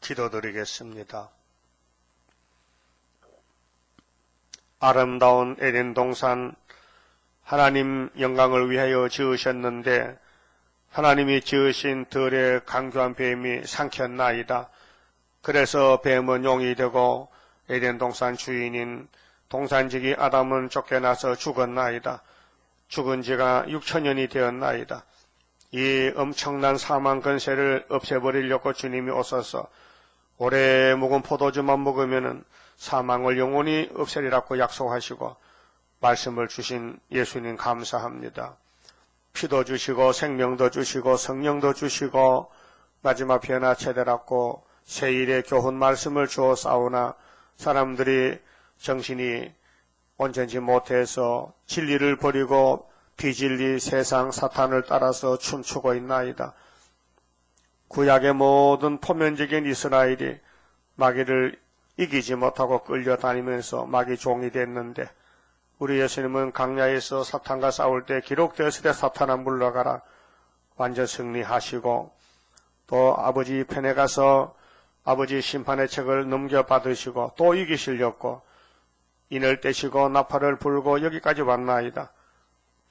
기도드리겠습니다. 아름다운 에덴 동산, 하나님 영광을 위하여 지으셨는데 하나님이 지으신 들의 강교한 뱀이 삼켰나이다. 그래서 뱀은 용이 되고 에덴 동산 주인인 동산지기 아담은 쫓겨나서 죽었나이다. 죽은 지가 6천년이 되었나이다. 이 엄청난 사망 근세를 없애버리려고 주님이 오셔서 오래 묵은 포도주만 먹으면 사망을 영원히 없애리라고 약속하시고 말씀을 주신 예수님 감사합니다. 피도 주시고 생명도 주시고 성령도 주시고 마지막 변화 체대라고 세일의 교훈 말씀을 주어 싸우나 사람들이 정신이 온전치 못해서 진리를 버리고 비진리 세상 사탄을 따라서 춤추고 있나이다. 구약의 모든 포면적인 이스라엘이 마귀를 이기지 못하고 끌려다니면서 마귀 종이 됐는데 우리 예수님은 광야에서 사탄과 싸울 때 기록되었을 때 사탄아 물러가라 완전 승리하시고 또 아버지 편에 가서 아버지 심판의 책을 넘겨받으시고 또 이기시려고 인을 떼시고 나팔을 불고 여기까지 왔나이다.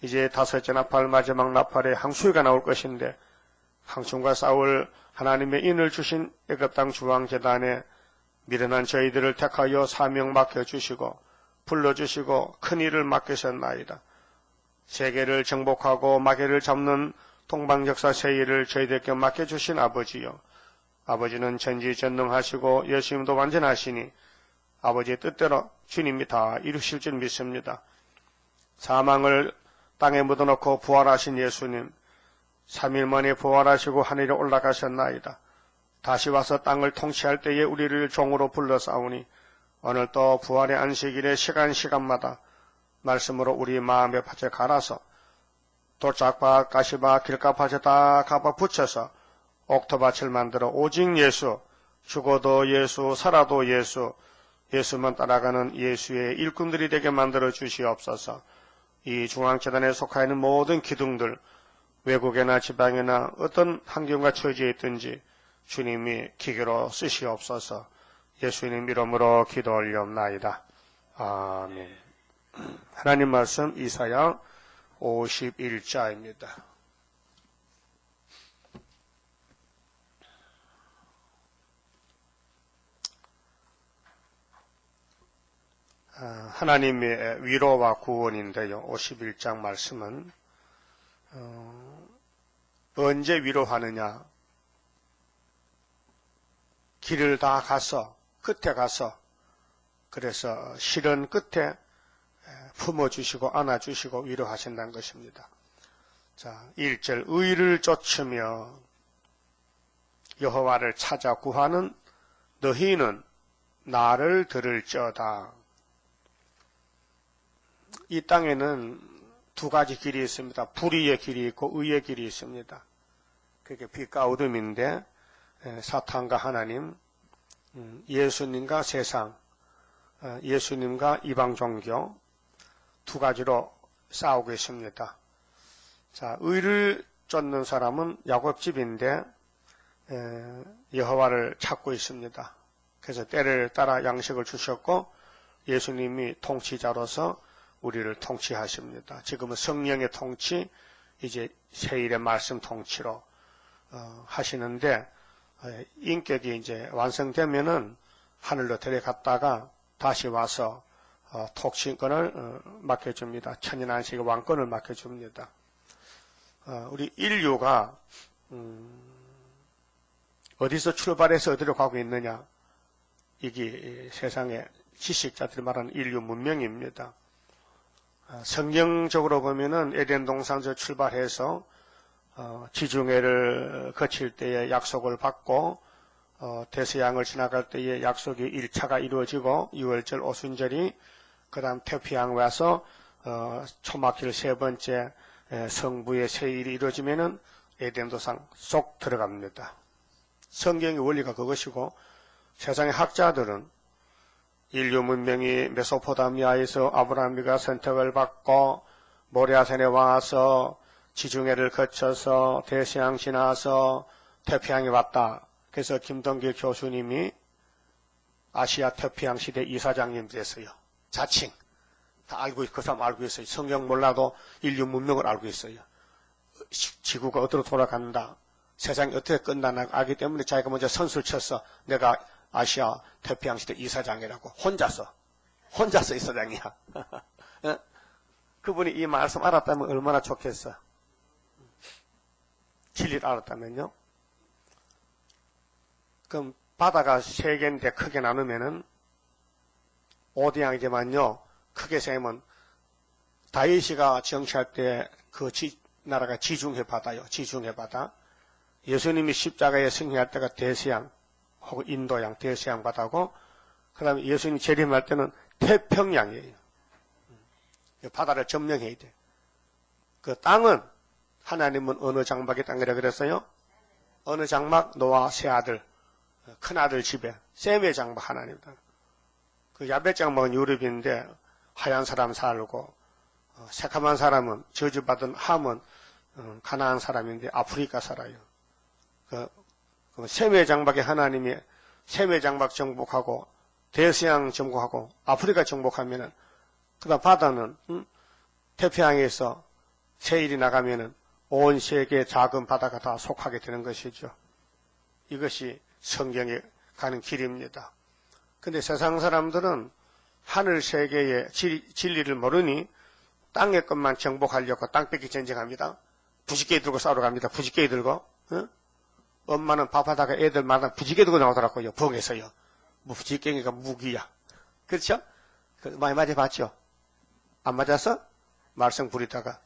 이제 다섯째 나팔 마지막 나팔에 항수가 나올 것인데 항충과 싸울 하나님의 인을 주신 애굽 땅 중앙재단에 미련한 저희들을 택하여 사명 맡겨주시고 불러주시고 큰 일을 맡기셨나이다. 세계를 정복하고 마귀를 잡는 동방역사 세일을 저희들께 맡겨주신 아버지요. 아버지는 전지전능하시고 예수님도 완전하시니 아버지의 뜻대로 주님이 다 이루실 줄 믿습니다. 사망을 땅에 묻어놓고 부활하신 예수님 3일 만에 부활하시고 하늘에 올라가셨나이다. 다시 와서 땅을 통치할 때에 우리를 종으로 불러싸우니 오늘 또 부활의 안식일에 시간마다 말씀으로 우리 마음의 밭에 갈아서 돌짝밭, 가시밭, 길가밭에 다 가봐 붙여서 옥토밭을 만들어 오직 예수, 죽어도 예수, 살아도 예수, 예수만 따라가는 예수의 일꾼들이 되게 만들어 주시옵소서. 이 중앙재단에 속하 있는 모든 기둥들 외국이나 지방이나 어떤 환경과 처지에 있든지 주님이 기계로 쓰시옵소서. 예수님 이름으로 기도 올리옵나이다. 아멘. 하나님 말씀 이사야 51자입니다. 하나님의 위로와 구원인데요. 51장 말씀은 언제 위로하느냐? 길을 다 가서 끝에 가서 그래서 시련 끝에 품어주시고 안아주시고 위로하신다는 것입니다. 자, 1절 의를 쫓으며 여호와를 찾아 구하는 너희는 나를 들을지어다. 이 땅에는 두 가지 길이 있습니다. 불의의 길이 있고 의의 길이 있습니다. 그게 빛과 어둠인데 사탄과 하나님, 예수님과 세상, 예수님과 이방 종교 두 가지로 싸우고 있습니다. 자, 의를 쫓는 사람은 야곱집인데 여호와를 찾고 있습니다. 그래서 때를 따라 양식을 주셨고 예수님이 통치자로서 우리를 통치하십니다. 지금은 성령의 통치, 이제 세일의 말씀 통치로 하시는데 인격이 이제 완성되면은 하늘로 데려갔다가 다시 와서 통치권을 맡겨줍니다. 천년안식의 왕권을 맡겨줍니다. 우리 인류가 어디서 출발해서 어디로 가고 있느냐? 이게 세상의 지식자들이 말하는 인류 문명입니다. 성경적으로 보면은 에덴 동산에서 출발해서 지중해를 거칠 때에 약속을 받고 대서양을 지나갈 때에 약속이 1차가 이루어지고 6월절 오순절이 그 다음 태피양 와서 초막길 세 번째 성부의 세일이 이루어지면은 에덴 동산 쏙 들어갑니다. 성경의 원리가 그것이고 세상의 학자들은 인류 문명이 메소포타미아에서 아브라함이가 선택을 받고 모리아산에 와서 지중해를 거쳐서 대서양 지나서 태평양에 왔다. 그래서 김동길 교수님이 아시아 태평양 시대 이사장님 됐어요. 자칭. 다 알고, 그 사람 알고 있어요. 성경 몰라도 인류 문명을 알고 있어요. 지구가 어디로 돌아간다. 세상이 어떻게 끝나나 알기 때문에 자기가 먼저 선수를 쳤어. 내가 아시아 태평양 시대 이사장이라고. 혼자서 이사장이야. 그분이 이 말씀 알았다면 얼마나 좋겠어. 진리를 알았다면요. 그럼 바다가 세 개인데 크게 나누면은 오대양이지만요. 크게 세면 다윗이가 정치할 때 그 나라가 지중해 바다요. 지중해 바다. 예수님이 십자가에 승리할 때가 대서양 혹은 인도양, 대서양 바다고, 그 다음에 예수님이 재림할 때는 태평양이에요. 바다를 점령해야 돼. 그 땅은 하나님은 어느 장막의 땅이라 그랬어요? 어느 장막? 노아 세 아들, 큰 아들 집에 셈의 장막 하나님이다. 그 야벳 장막은 유럽인데 하얀 사람 살고, 새카만 사람은 저주받은 함은 가나안 사람인데 아프리카 살아요. 그 셈의 장막에 하나님이 셈의 장막 정복하고 대서양 정복하고 아프리카 정복하면은, 그다음 바다는 태평양에서 세일이 나가면은 온 세계 작은 바다가 다 속하게 되는 것이죠. 이것이 성경에 가는 길입니다. 근데 세상 사람들은 하늘 세계의 진리를 모르니 땅의 것만 정복하려고 땅 뺏기 전쟁합니다. 부지개이 들고 싸우러 갑니다. 부지개이 들고. 엄마는 밥하다가 애들마다 부지개 들고 나오더라고요. 부엌에서요. 부지개가 무기야. 그렇죠? 많이 맞아봤죠? 안 맞았어? 말썽 부리다가.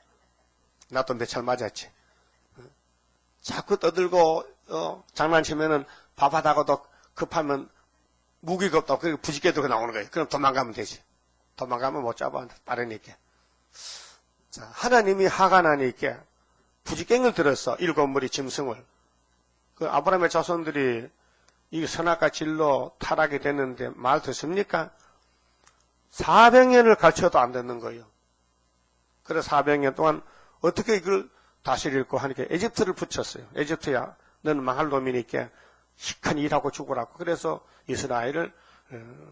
나도 몇 차례 맞았지. 자꾸 떠들고 장난치면은 밥하다가도 급하면 무기가 없다고 그렇게 부지개 들고 나오는 거예요. 그럼 도망가면 되지. 도망가면 못 잡아. 빠르니까. 자, 하나님이 화가 나니까 부지깽을 들었어. 7무리 짐승을. 그 아브라함의 자손들이 이 선악과 진로 타락이 됐는데 말 듣습니까? 400년을 가르쳐도 안 듣는 거예요. 그래서 400년 동안 어떻게 이걸 다스릴고 하니까 에집트를 붙였어요. 에집트야, 너는 망할 놈이니까 시큰 일하고 죽으라고. 그래서 이스라엘을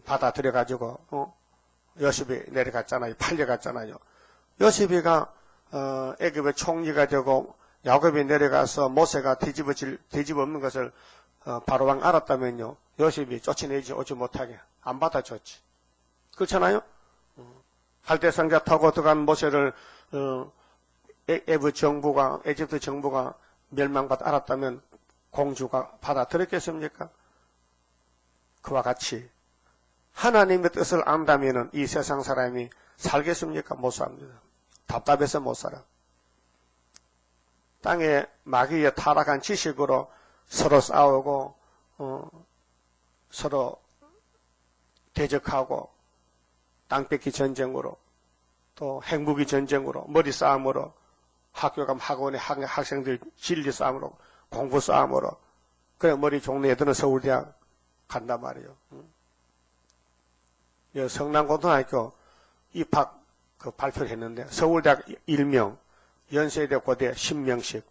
받아들여가지고 요셉이 내려갔잖아요. 팔려갔잖아요. 요셉이가 애굽의 총리가 되고 야곱이 내려가서 모세가 뒤집어없는 것을 바로왕 알았다면요. 요셉이 쫓아내지 오지 못하게 안 받아줬지. 그렇잖아요. 갈대상자 타고 들어간 모세를 에집트 정부가 멸망받아 알았다면 공주가 받아들였겠습니까? 그와 같이 하나님의 뜻을 안다면은 이 세상 사람이 살겠습니까? 못 삽니다. 답답해서 못 살아. 땅에 마귀에 타락한 지식으로 서로 싸우고 서로 대적하고 땅 뺏기 전쟁으로 또 핵무기 전쟁으로 머리 싸움으로 학교 가면 학원의 학생들 진리 싸움으로 공부 싸움으로 그래 머리 좋은 애들은 서울대학 간단 말이에요. 성남고등학교 입학 발표를 했는데 서울대학 1명, 연세대 고대 10명씩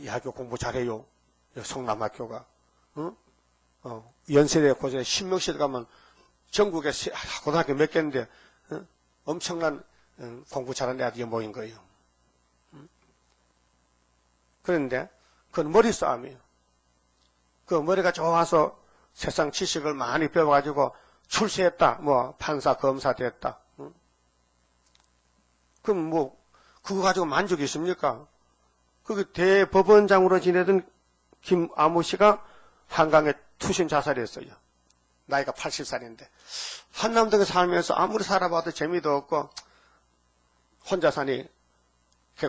이 학교 공부 잘해요. 성남학교가 연세대 고대 10명씩 가면 전국에 고등학교 몇 개인데 엄청난 공부 잘하는 애들이 모인 거예요. 그런데 그건 머리 싸움이에요. 그 머리가 좋아서 세상 지식을 많이 배워가지고 출세했다. 뭐 판사, 검사 됐다. 그럼 그거 가지고 만족이 있습니까? 그 대법원장으로 지내던 김아무 씨가 한강에 투신 자살했어요. 나이가 80살인데. 한남동에 살면서 아무리 살아봐도 재미도 없고 혼자 사니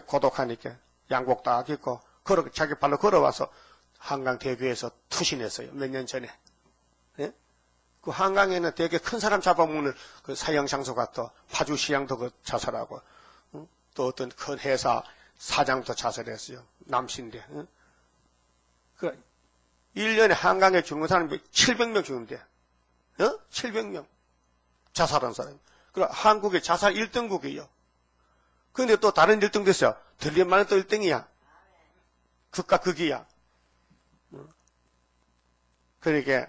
고독하니까 양복 딱 입고 자기 발로 걸어와서 한강 대교에서 투신했어요. 몇 년 전에. 예? 그 한강에는 되게 큰 사람 잡아먹는 그 사형장소가 또 파주시장도 그 자살하고 또 어떤 큰 회사 사장도 자살했어요. 남신데. 그 1년에 한강에 죽는 사람이 700명 죽는데. 700명. 자살한 사람. 그리고 한국의 자살 1등국이에요. 그런데 또 다른 1등도 있어요. 들리만은 또 1등이야. 극과 극이야. 그러니까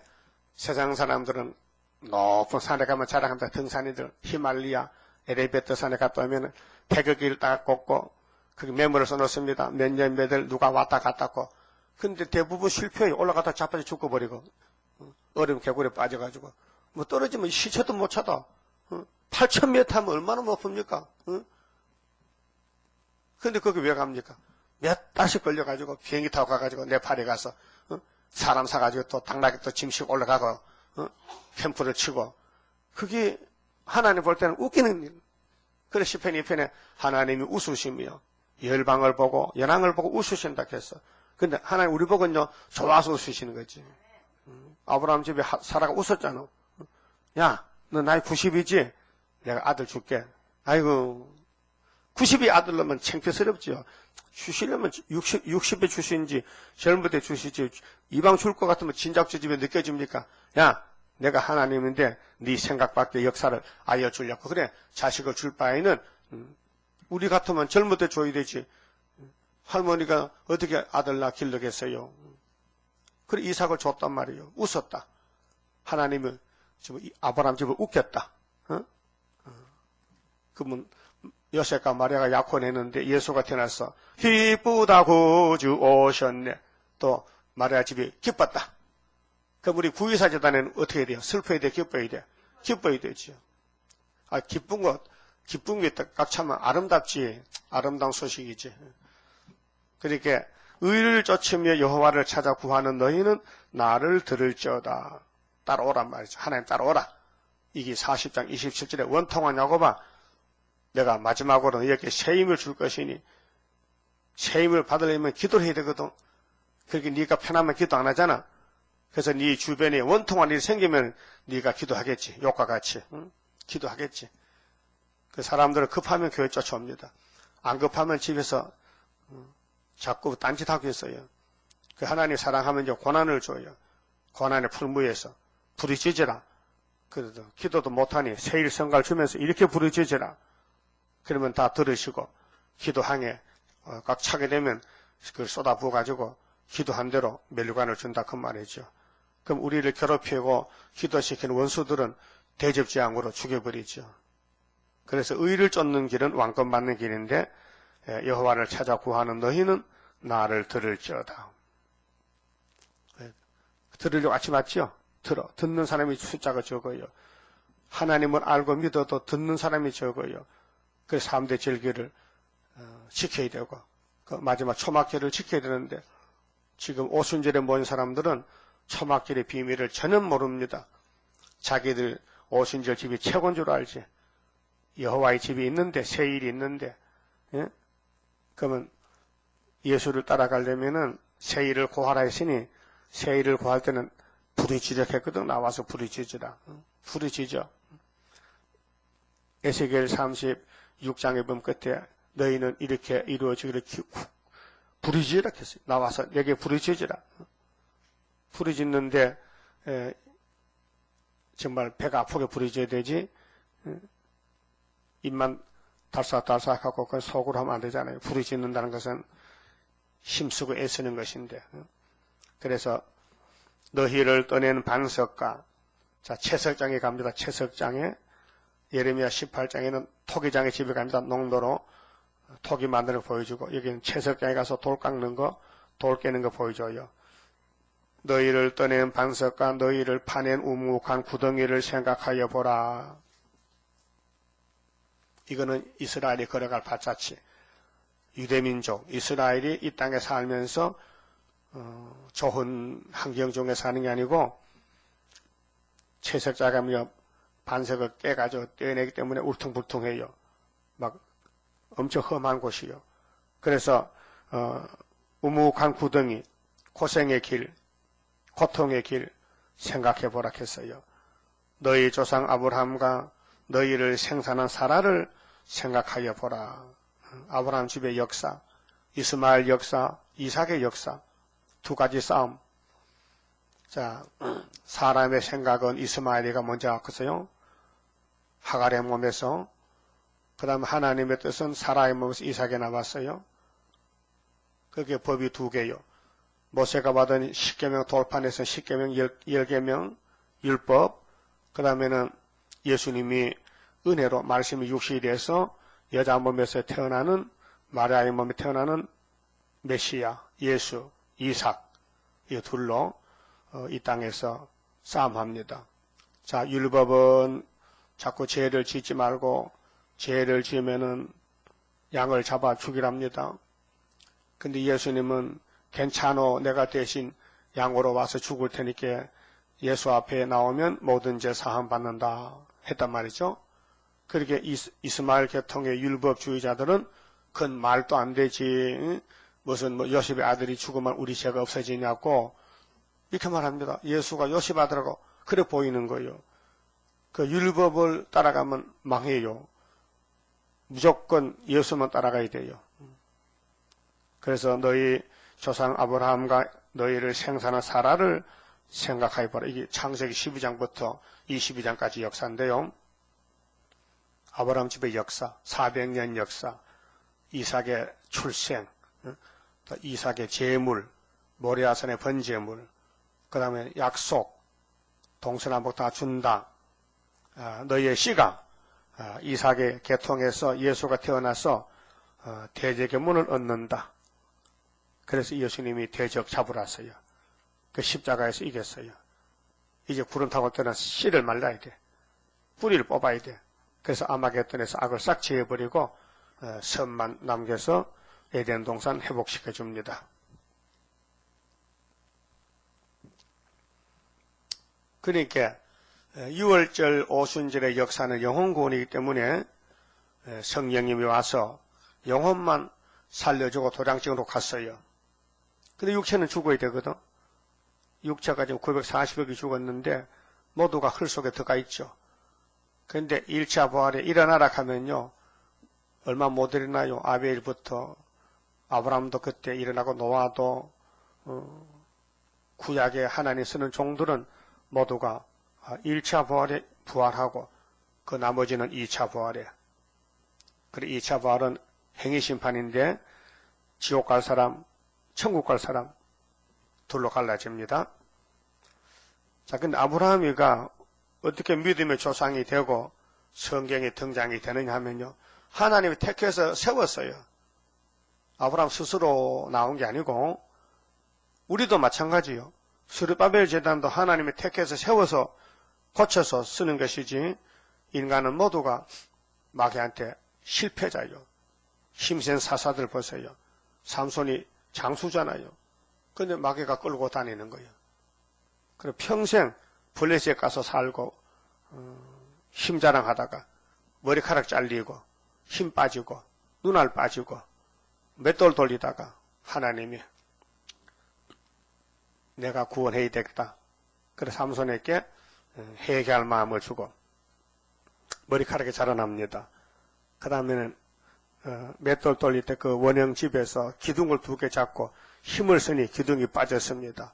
세상 사람들은 높은 산에 가면 자랑합니다. 등산이들 히말리아 에레베트 산에 갔다 오면 태극기를 딱 꽂고 거기 메모를 써놓습니다. 몇 년 몇월 누가 왔다 갔다고. 근데 대부분 실패해요. 올라갔다 자빠져 죽어버리고 얼음 개구리에 빠져가지고 뭐 떨어지면 시체도 못 찾아. 8,000m 하면 얼마나 높습니까? 근데 거기 왜 갑니까? 몇 달씩 걸려가지고 비행기 타고 가가지고 네팔에 가서 사람 사가지고 또 당나귀 또 짐씩 올라가고 캠프를 치고 그게 하나님 볼 때는 웃기는 일. 그래서 시편 2편에 하나님이 웃으시며 열방을 보고 연왕을 보고 웃으신다 했어. 근데 하나님 우리 보고는요 좋아서 웃으시는 거지. 아브라함 집에 사라가 웃었잖아. 야, 너 나이 90이지? 내가 아들 줄게. 아이고 90이 아들 넣으면 창피스럽지요. 주시려면 60에 주시는지 젊을 때 주시지 이방 줄 것 같으면 진작 저 집에 느껴집니까? 야, 내가 하나님인데 네 생각밖에 역사를 알려주려고 그래. 자식을 줄 바에는 우리 같으면 젊을 때 줘야 되지. 할머니가 어떻게 아들 낳 길러겠어요. 그래 이삭을 줬단 말이에요. 웃었다. 하나님은 아브라함 집을 웃겼다. 그러면 요셉과 마리아가 약혼했는데 예수가 태어나서 기쁘다고 주 오셨네. 또 마리아 집이 기뻤다. 그럼 우리 구유사 재단에는 어떻게 돼요? 슬퍼야 돼? 기뻐야 돼? 기뻐야 되죠. 기쁜 게 딱 차면 아름답지. 아름다운 소식이지. 그러니까 의를 쫓으며 여호와를 찾아 구하는 너희는 나를 들을지어다. 따라오란 말이죠. 하나님 따라오라. 이게 40장 27절에 원통한 야곱아 내가 마지막으로 너희에게 새 힘을 줄 것이니 새 힘을 받으려면 기도를 해야 되거든. 그렇게 네가 편하면 기도 안 하잖아. 그래서 네 주변에 원통한 일이 생기면 네가 기도하겠지. 욕과 같이. 응? 기도하겠지. 그 사람들은 급하면 교회 쫓아옵니다. 안 급하면 집에서 자꾸 딴짓하고 있어요. 그 하나님 사랑하면 이제 고난을 줘요. 고난의 풀무에서 부르짖으라. 그래도 기도도 못하니 세일 성갈 주면서 이렇게 부르짖으라. 그러면 다 들으시고 기도항에 꽉 차게 되면 그걸 쏟아부어가지고 기도한 대로 멸류관을 준다 그 말이죠. 그럼 우리를 괴롭히고 기도시키는 원수들은 대접지향으로 죽여버리죠. 그래서 의를 쫓는 길은 왕권 받는 길인데 여호와를 찾아 구하는 너희는 나를 들을지어다. 들으려고 아침 맞죠? 듣는 사람이 숫자가 적어요. 하나님을 알고 믿어도 듣는 사람이 적어요. 그래서 3대 절기를 지켜야 되고 그 마지막 초막절을 지켜야 되는데 지금 오순절에 모인 사람들은 초막절의 비밀을 전혀 모릅니다. 자기들 오순절 집이 최고인 줄 알지. 여호와의 집이 있는데 세일이 있는데 그러면 예수를 따라가려면은 세일을 구하라 했으니 세일을 구할 때는 부르짖었거든. 나와서 부르짖으라. 부르짖어. 에스겔 36장에 보면 끝에 너희는 이렇게 이루어지기를 부르짖으라 했어요. 나와서 내게 부르짖으라. 부르짖는데 정말 배가 아프게 부르짖어야 되지. 입만 달싹달싹하고 그건 속으로 하면 안 되잖아요. 부르짖는다는 것은 힘쓰고 애쓰는 것인데. 그래서 너희를 떠낸 반석가, 자 채석장에 갑니다. 채석장에 예레미야 18장에는 토기장의 집에 갑니다. 농도로 토기 만드는 거 보여주고 여기는 채석장에 가서 돌 깎는 거, 돌 깨는 거 보여줘요. 너희를 떠낸 반석가, 너희를 파낸 우묵한 구덩이를 생각하여 보라. 이거는 이스라엘이 걸어갈 발자취. 유대민족 이스라엘이 이 땅에 살면서 좋은 환경 중에 사는 게 아니고 채석자가 반석을 깨가지고 떼어내기 때문에 울퉁불퉁해요. 막 엄청 험한 곳이요. 그래서 우묵한 구덩이, 고생의 길, 고통의 길 생각해 보라 했어요. 너희 조상 아브라함과 너희를 생산한 사라를 생각하여 보라. 아브라함 집의 역사, 이스마엘 역사, 이삭의 역사, 두 가지 싸움. 자, 사람의 생각은 이스마엘이가 먼저 왔겠어요. 하갈의 몸에서. 그 다음 하나님의 뜻은 사라의 몸에서 이삭에 나왔어요. 그게 법이 두 개요. 모세가 받은 10계명 돌판에서 10계명 10계명 율법, 그 다음에는 예수님이 은혜로 말씀이 육신이 돼서 여자 몸에서 태어나는, 마리아의 몸에 태어나는 메시아, 예수, 이삭, 이 둘로 이 땅에서 싸움합니다. 자, 율법은 자꾸 죄를 짓지 말고 죄를 지으면은 양을 잡아 죽이랍니다. 근데 예수님은 괜찮어, 내가 대신 양으로 와서 죽을 테니까 예수 앞에 나오면 모든 죄 사함 받는다 했단 말이죠. 그렇게 이스마엘 계통의 율법주의자들은 그건 말도 안 되지, 무슨 요셉의 아들이 죽으면 우리 죄가 없어지냐고 이렇게 말합니다. 예수가 요셉 아들하고 그래 보이는 거예요. 그 율법을 따라가면 망해요. 무조건 예수만 따라가야 돼요. 그래서 너희 조상 아브라함과 너희를 생산한 사라를 생각해 보라. 이게 창세기 12장부터 22장까지 역사인데요. 아브라함 집의 역사, 400년 역사, 이삭의 출생, 또 이삭의 제물, 모리아산의 번제물, 그 다음에 약속, 동서남북 다 준다. 너희의 씨가 이삭의 계통에서 예수가 태어나서 대제계문을 얻는다. 그래서 예수님이 대적 잡으라서요. 그 십자가에서 이겼어요. 이제 구름 타고 때는 씨를 말라야 돼. 뿌리를 뽑아야 돼. 그래서 아마겟돈에서 악을 싹 지어버리고 선만 남겨서 에덴 동산 회복시켜 줍니다. 그러니까 6월절 오순절의 역사는 영혼 구원이기 때문에 성령님이 와서 영혼만 살려주고 도장증으로 갔어요. 근데 육체는 죽어야 되거든. 육체가 지금 940억이 죽었는데 모두가 흙 속에 들어가 있죠. 그런데 1차 부활에 일어나라 하면요, 얼마 못 일어나요. 아벨부터 아브라함도 그때 일어나고 노아도 구약에 하나님 쓰는 종들은 모두가 1차 부활에 부활하고 그 나머지는 2차 부활에. 그래 2차 부활은 행위심판인데 지옥 갈 사람, 천국 갈 사람 둘로 갈라집니다. 자, 근데 아브라함이가 어떻게 믿음의 조상이 되고 성경에 등장이 되느냐 하면요, 하나님이 택해서 세웠어요. 아브라함 스스로 나온 게 아니고 우리도 마찬가지요. 스룹바벨 제단도 하나님이 택해서 세워서 고쳐서 쓰는 것이지, 인간은 모두가 마귀한테 실패자요. 힘센 사사들 보세요. 삼손이 장수잖아요. 근데 마귀가 끌고 다니는 거예요. 그리고 평생 블레셋 가서 살고 힘 자랑하다가 머리카락 잘리고 힘 빠지고 눈알 빠지고 맷돌 돌리다가 하나님이 내가 구원해야 되겠다. 그래서 삼손에게 회개할 마음을 주고 머리카락이 자라납니다. 그 다음에는 맷돌 돌릴 때 그 원형집에서 기둥을 2개 잡고 힘을 쓰니 기둥이 빠졌습니다.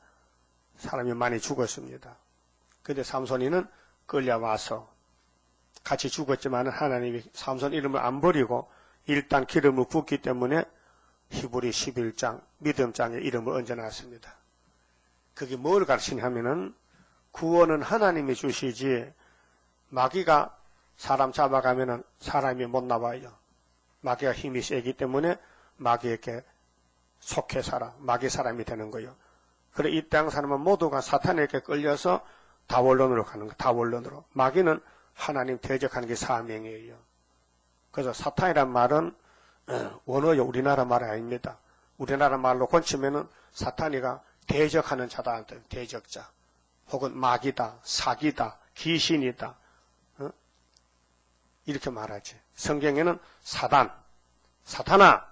사람이 많이 죽었습니다. 그런데 삼손이는 끌려와서 같이 죽었지만 하나님이 삼손 이름을 안 버리고 일단 기름을 붓기 때문에 히브리 11장 믿음장에 이름을 얹어놨습니다. 그게 뭘 가르치냐 하면은 구원은 하나님이 주시지 마귀가 사람 잡아가면은 사람이 못 나와요. 마귀가 힘이 세기 때문에 마귀에게 속해 살아 마귀 사람이 되는 거예요. 그래 이 땅 사람은 모두가 사탄에게 끌려서 다원론으로 가는 거예요. 다원론으로. 마귀는 하나님 대적하는 게 사명이에요. 그래서 사탄이란 말은 원어요. 우리나라 말이 아닙니다. 우리나라 말로 고치면은 사탄이가 대적하는 자다. 대적자. 혹은 마귀다. 사기다. 귀신이다. 이렇게 말하지. 성경에는 사단, 사탄아,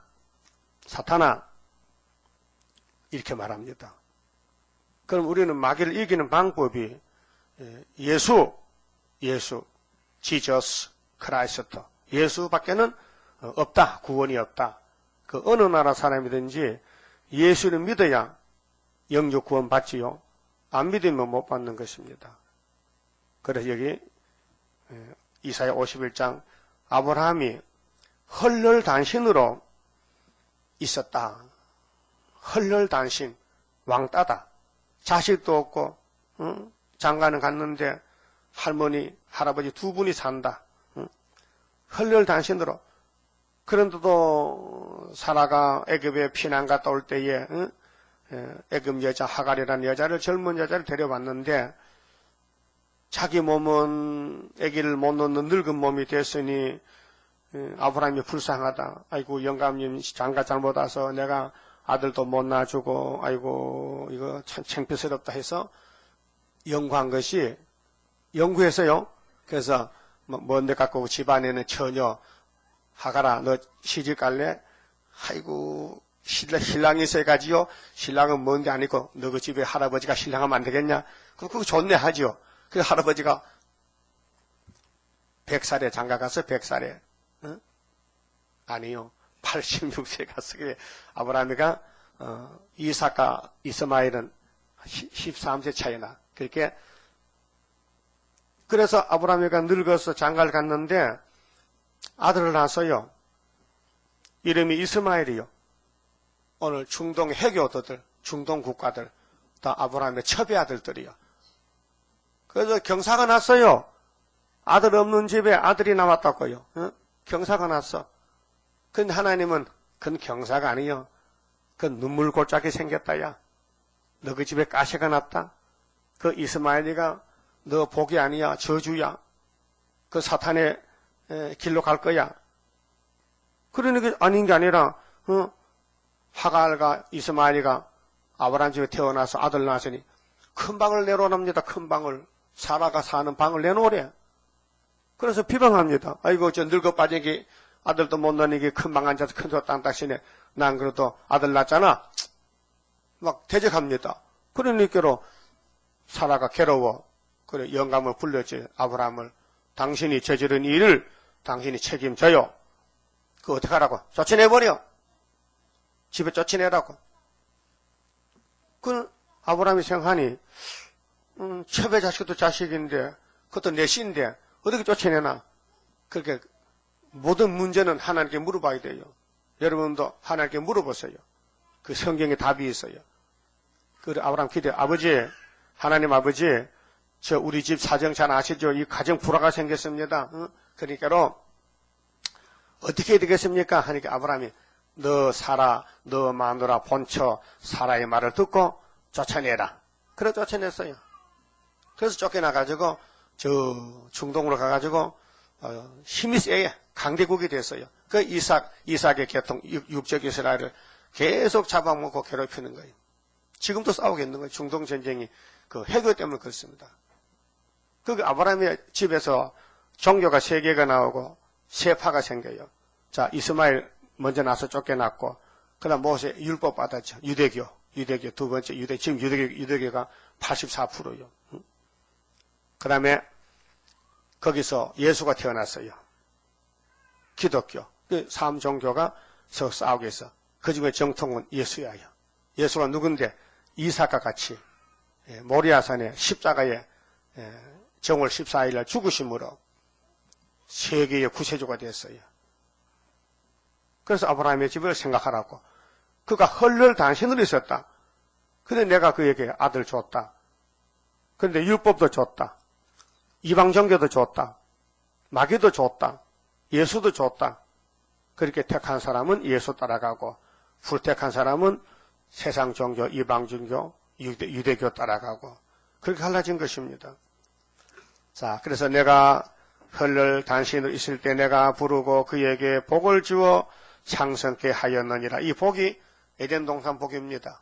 사탄아 이렇게 말합니다. 그럼 우리는 마귀를 이기는 방법이 예수, 지저스, 크라이스트, 예수밖에는 없다. 구원이 없다. 그 어느 나라 사람이든지 예수를 믿어야 영적 구원 받지요. 안 믿으면 못 받는 것입니다. 그래서 여기 이사야 51장 아브라함이 헐널단신으로 있었다. 헐널단신. 왕따다. 자식도 없고 장가는 갔는데 할머니, 할아버지 두 분이 산다. 헐렬단신으로. 그런데도 사라가 애굽에 피난 갔다 올 때에 애굽 여자 하갈이라는 여자를 젊은 여자를 데려왔는데 자기 몸은 아기를 못 놓는 늙은 몸이 됐으니 아브라함이 불쌍하다. 아이고 영감님 장가 잘못 와서 내가 아들도 못 낳아주고 아이고 이거 참 창피스럽다 해서 연구한 것이 연구해서요. 그래서 먼데 갖고 집안에는 처녀 하갈아 너 시집 갈래? 아이고 신랑이 있어가지요. 신랑은 먼데 아니고 너 그 집에 할아버지가 신랑하면 안 되겠냐? 그거 좋네 하지요. 그 할아버지가 100살에 장가 가서 100살에 아니요 86세에 갔어. 그래 아브라함이가 이삭과 이스마엘은 13세 차이나. 그렇게 그래서 아브라함이가 늙어서 장가를 갔는데 아들을 낳았어요. 이름이 이스마엘이요. 오늘 중동 해교도들, 중동 국가들 다 아브라함의 첩의 아들들이요. 그래서 경사가 났어요. 아들 없는 집에 아들이 나왔다고요. 경사가 났어. 근데 하나님은 그건 경사가 아니요. 그건 눈물골짜기 생겼다야. 너 그 집에 가시가 났다. 그 이스마엘이가 너 복이 아니야. 저주야. 그 사탄의 길로 갈 거야. 그러니까 아닌 게 아니라 하갈과 이스마엘이가 아브라함 집에 태어나서 아들 낳았으니 큰 방을 내놓으랍니다. 큰 방을. 사라가 사는 방을 내놓으래. 그래서 비방합니다. 아이고 저 늙어 빠지기 아들도 못 낳으니 큰 방 앉아서 큰 소리 땅땅시네. 난 그래도 아들 낳았잖아. 막 대적합니다. 그러니까로 사라가 괴로워. 그래 영감을 불렀지. 아브라함을. 당신이 저지른 일을 당신이 책임져요. 그거 어떻게 하라고? 쫓아내버려. 집에 쫓아내라고. 그 아브라함이 생각하니 첩의 자식도 자식인데 그것도 내 씨인데 어떻게 쫓아내나. 그렇게 모든 문제는 하나님께 물어봐야 돼요. 여러분도 하나님께 물어보세요. 그 성경에 답이 있어요. 그 아브라함 기대 아버지 하나님 아버지 저 우리 집 사정 잘 아시죠? 이 가정 불화가 생겼습니다. 그러니까로 어떻게 해야 되겠습니까? 하니까 아브라함이 너 사라 너 마누라 본처 사라의 말을 듣고 쫓아내라. 그래 쫓아냈어요. 그래서 쫓겨나가지고 저 중동으로 가가지고 힘이 세게 강대국이 됐어요. 그 이삭의 계통 육적 이스라엘을 계속 잡아먹고 괴롭히는 거예요. 지금도 싸우겠는 거예요. 중동 전쟁이 그 해교 때문에 그렇습니다. 그 아브라함의 집에서 종교가 세 개가 나오고 세 파가 생겨요. 자 이스마엘 먼저 나서 쫓겨났고 그다음 모세 율법 받았죠. 유대교 두 번째 지금 유대교가 84%요. 그 다음에 거기서 예수가 태어났어요. 기독교. 그 삼종교가 서 싸우고 있어. 그 중에 정통은 예수야요. 예수가 누군데? 이삭과 같이 모리아산의 십자가에 정월 14일날 죽으심으로 세계의 구세주가 됐어요. 그래서 아브라함의 집을 생각하라고. 그가 헐렬단신으로 있었다. 근데 내가 그에게 아들 줬다. 그런데 율법도 줬다. 이방종교도 줬다. 마귀도 줬다. 예수도 줬다. 그렇게 택한 사람은 예수 따라가고 불택한 사람은 세상 종교, 이방종교, 유대교 따라가고 그렇게 갈라진 것입니다. 자, 그래서 내가 헐렬단신으로 있을 때 내가 부르고 그에게 복을 주어 창성케 하였느니라. 이 복이 에덴 동산 복입니다.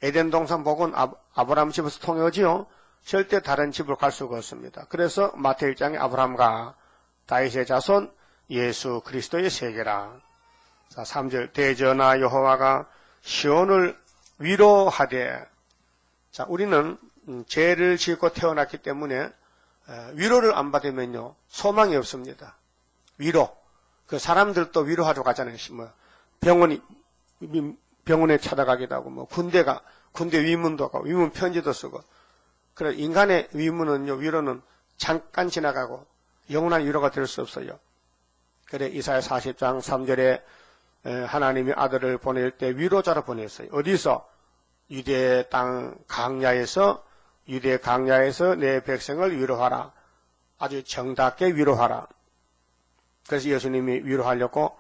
에덴 동산 복은 아브라함 집에서 통해오지요. 절대 다른 집으로 갈 수가 없습니다. 그래서 마태 1장에 아브라함과 다윗의 자손 예수 그리스도의 세계라. 자, 3절 대전하 여호와가 시온을 위로하되. 자, 우리는 죄를 짓고 태어났기 때문에 위로를 안 받으면요 소망이 없습니다. 위로. 그 사람들도 위로하러 가잖아요. 뭐 병원에 찾아가기도 하고 뭐 군대 위문도 가고 위문 편지도 쓰고. 그래 인간의 위문은요 위로는 잠깐 지나가고 영원한 위로가 될 수 없어요. 그래 이사야 40장 3절에 하나님이 아들을 보낼 때 위로자로 보냈어요. 어디서? 유대 땅 강야에서 내 백성을 위로하라. 아주 정답게 위로하라. 그래서 예수님이 위로하려고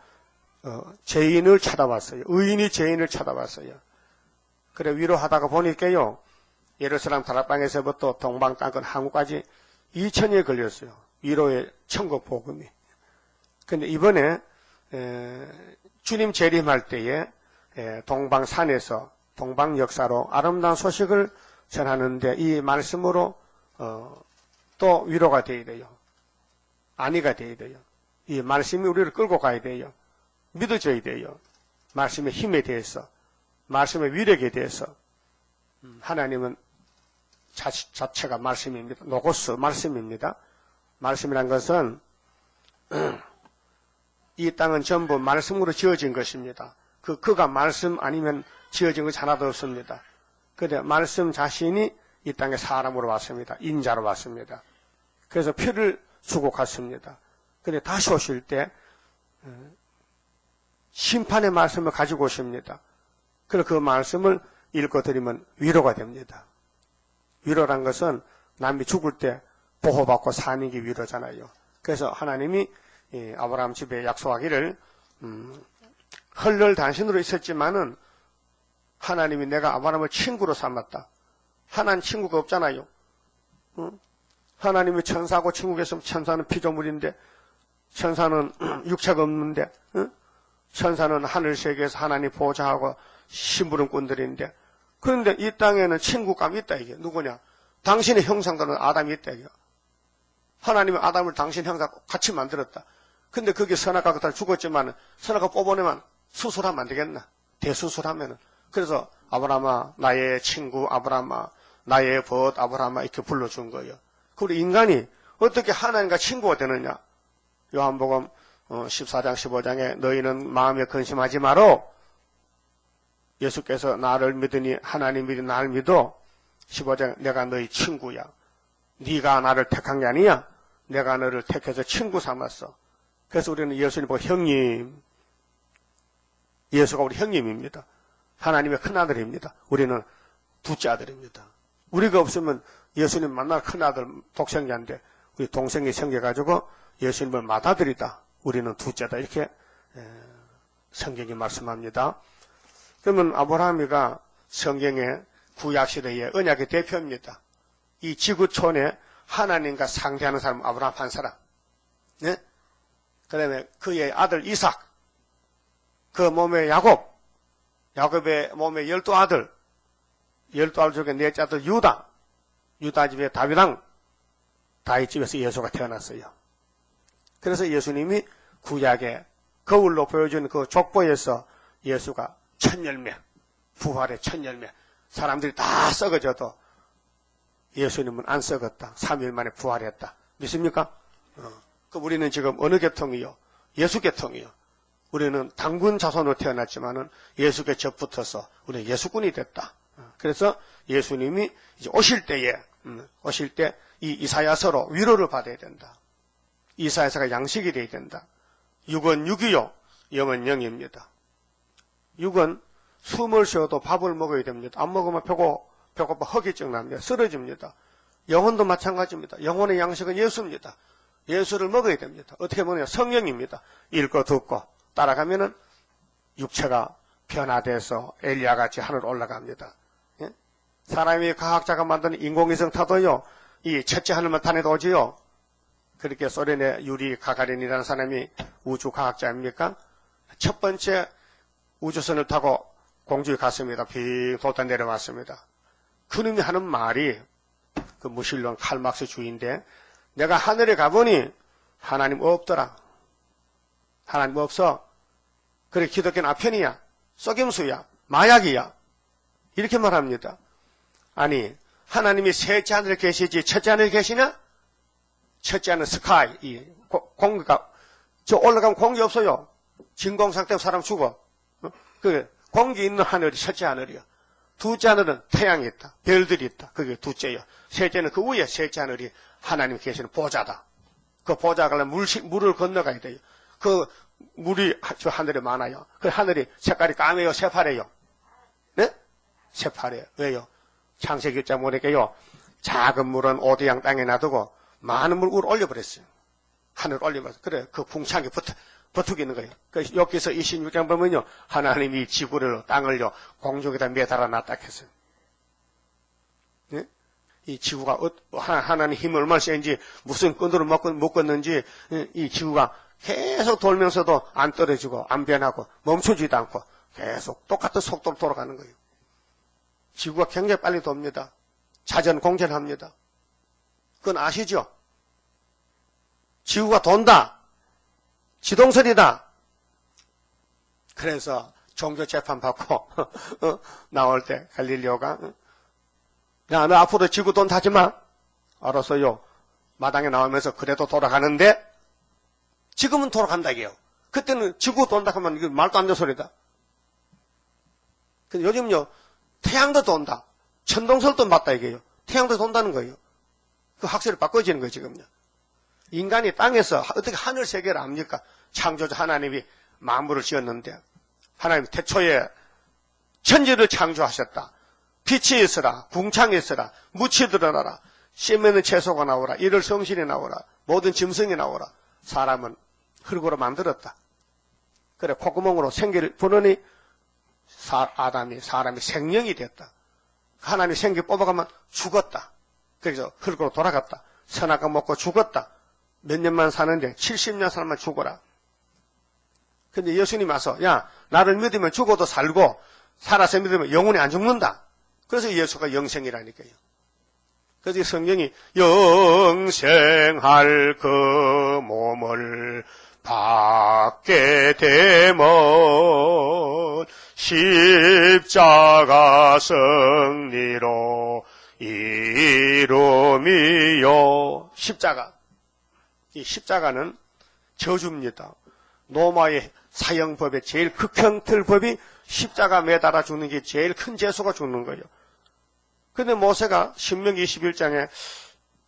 죄인을 찾아왔어요. 의인이 죄인을 찾아왔어요. 그래 위로하다가 보니까요, 예루살렘 다락방에서부터 동방 땅끝 한국까지 2000일 걸렸어요. 위로의 천국 복음이. 근데 이번에 주님 재림할 때에 동방산에서 동방 역사로 아름다운 소식을 전하는데 이 말씀으로 또 위로가 되어야 돼요. 안위가 되어야 돼요. 이 말씀이 우리를 끌고 가야 돼요. 믿어져야 돼요. 말씀의 힘에 대해서, 말씀의 위력에 대해서. 하나님은 자체가 말씀입니다. 노고스 말씀입니다. 말씀이란 것은 이 땅은 전부 말씀으로 지어진 것입니다. 그가 말씀 아니면 지어진 것이 하나도 없습니다. 그런데 말씀 자신이 이 땅에 사람으로 왔습니다. 인자로 왔습니다. 그래서 피를 주고 갔습니다. 그런데 다시 오실 때 심판의 말씀을 가지고 오십니다. 그래서 그 말씀을 읽어드리면 위로가 됩니다. 위로란 것은 남이 죽을 때 보호받고 사는 게 위로잖아요. 그래서 하나님이 아브라함 집에 약속하기를 헐럴 단신으로 있었지만은 하나님이 내가 아브라함을 친구로 삼았다. 하나님 친구가 없잖아요. 하나님이 천사하고 친구가 있으면 천사는 피조물인데, 천사는 육체가 없는데, 천사는 하늘세계에서 하나님 보좌하고 심부름꾼들인데, 그런데 이 땅에는 친구감이 있다 이게. 누구냐? 당신의 형상과는 아담이 있다 이게. 하나님이 아담을 당신 형상 같이 만들었다. 근데 그게 선악과 그따라 죽었지만 선악과 뽑아내면 수술하면 안 되겠나? 대수술하면은. 그래서 아브라함아 나의 친구 아브라함아 나의 벗 아브라함아 이렇게 불러준 거예요. 그리고 인간이 어떻게 하나님과 친구가 되느냐? 요한복음 14장 15장에 너희는 마음에 근심하지 마라. 예수께서 나를 믿으니 하나님 믿으니 나를 믿어. 15장 내가 너희 친구야. 네가 나를 택한 게 아니야. 내가 너를 택해서 친구 삼았어. 그래서 우리는 예수님 보고 형님. 예수가 우리 형님입니다. 하나님의 큰아들입니다. 우리는 둘째 아들입니다. 우리가 없으면 예수님 만날 큰아들 독생자인데 우리 동생이 생겨가지고 예수님을 맏아들이다. 우리는 둘째다. 이렇게 성경이 말씀합니다. 그러면 아브라함이가 성경의 구약시대의 언약의 대표입니다. 이 지구촌에 하나님과 상대하는 사람 아브라함 한 사람. 네? 그 다음에 그의 아들 이삭, 그 몸에 야곱의 몸에 12아들, 12아들 중에 넷째 아들 유다 집에 다윗왕, 다윗 집에서 예수가 태어났어요. 그래서 예수님이 구약의 거울로 보여준 그 족보에서 예수가 첫 열매, 부활의 첫 열매, 사람들이 다 썩어져도 예수님은 안 썩었다. 3일 만에 부활했다. 믿습니까? 그 우리는 지금 어느 계통이요? 예수 계통이요. 우리는 당군 자손으로 태어났지만은 예수께 접붙어서 우리는 예수꾼이 됐다. 그래서 예수님이 이제 오실 때 이 이사야서로 위로를 받아야 된다. 이사야서가 양식이 돼야 된다. 육은 육이요, 영은 영입니다. 육은 숨을 쉬어도 밥을 먹어야 됩니다. 안 먹으면 배고파 허기증 납니다. 쓰러집니다. 영혼도 마찬가지입니다. 영혼의 양식은 예수입니다. 예수를 먹어야 됩니다. 어떻게 먹느냐? 성령입니다. 읽고 듣고 따라가면은 육체가 변화돼서 엘리야같이 하늘 올라갑니다. 예? 사람이 과학자가 만든 인공위성 타도요, 이 첫째 하늘만 타내도 오지요. 그렇게 소련의 유리 가가린이라는 사람이 우주과학자입니까? 첫 번째 우주선을 타고 공주에 갔습니다. 빙 돌다 내려왔습니다. 그놈이 하는 말이, 그 무신론 칼막스 주의인데, 내가 하늘에 가보니 하나님 없더라. 하나님 없어. 그래 기독교는 아편이야. 속임수야. 마약이야. 이렇게 말합니다. 아니 하나님이 셋째 하늘에 계시지 첫째 하늘에 계시냐? 첫째 하늘 스카이, 이 공기가 저 올라가면 공기 없어요. 진공상 때문에 사람 죽어. 그 공기 있는 하늘이 첫째 하늘이야. 둘째 하늘은 태양이 있다. 별들이 있다. 그게 둘째요. 셋째는 그 위에 셋째 하늘이 하나님 계시는 보좌다. 그 보좌 가려면 물을 건너가야 돼요. 그 물이 저 하늘에 많아요. 그 하늘이 색깔이 까매요, 새파래요. 네? 새파래요. 왜요? 창세기 1장 보니까요, 작은 물은 오대양 땅에 놔두고 많은 물 위로 올려버렸어요. 하늘 올리면서. 그래, 그 풍창에 버투기 있는 거예요. 그래서 여기서 26장 보면요, 하나님이 지구를, 땅을요, 공중에다 매달아 놨다 했어요. 네? 이 지구가, 하나님 힘이 얼마나 센지, 무슨 끈으로 묶었는지, 이 지구가 계속 돌면서도 안 떨어지고, 안 변하고, 멈춰지도 않고, 계속 똑같은 속도로 돌아가는 거예요. 지구가 굉장히 빨리 돕니다. 자전 공전합니다. 그건 아시죠? 지구가 돈다. 지동설이다. 그래서 종교 재판 받고 나올 때 갈릴리오가 야, 너 앞으로 지구 돈 타지 마. 알았어요. 마당에 나오면서 그래도 돌아가는데 지금은 돌아간다 이게요. 그때는 지구 돈다 하면 이게 말도 안 되는 소리다. 근데 요즘요, 태양도 돈다. 천동설도 맞다 이게요. 태양도 돈다는 거예요. 그 학설이 바꿔지는 거예요, 지금요. 인간이 땅에서 어떻게 하늘 세계를 압니까? 창조자 하나님이 만물을 지었는데, 하나님이 태초에 천지를 창조하셨다. 빛이 있으라, 궁창이 있으라, 무치 드러나라, 씨 있는 채소가 나오라, 이를 성신이 나오라, 모든 짐승이 나오라. 사람은 흙으로 만들었다. 그래, 콧구멍으로 생기를 부르니 사람이 생명이 됐다. 하나님이 생기 뽑아가면 죽었다. 그래서 흙으로 돌아갔다. 선악과 먹고 죽었다. 몇 년만 사는데 70년 살면 죽어라. 근데 예수님 와서 야, 나를 믿으면 죽어도 살고 살아서 믿으면 영원히 안 죽는다. 그래서 예수가 영생이라니까요. 그래서 성경이 영생할 그 몸을 받게 되면 십자가 승리로 이름이요. 십자가. 이 십자가는 저주입니다. 로마의 사형법의 제일 극형틀법이 십자가 매달아 죽는 게 제일 큰 죄수가 죽는 거예요. 근데 모세가 신명기 21장에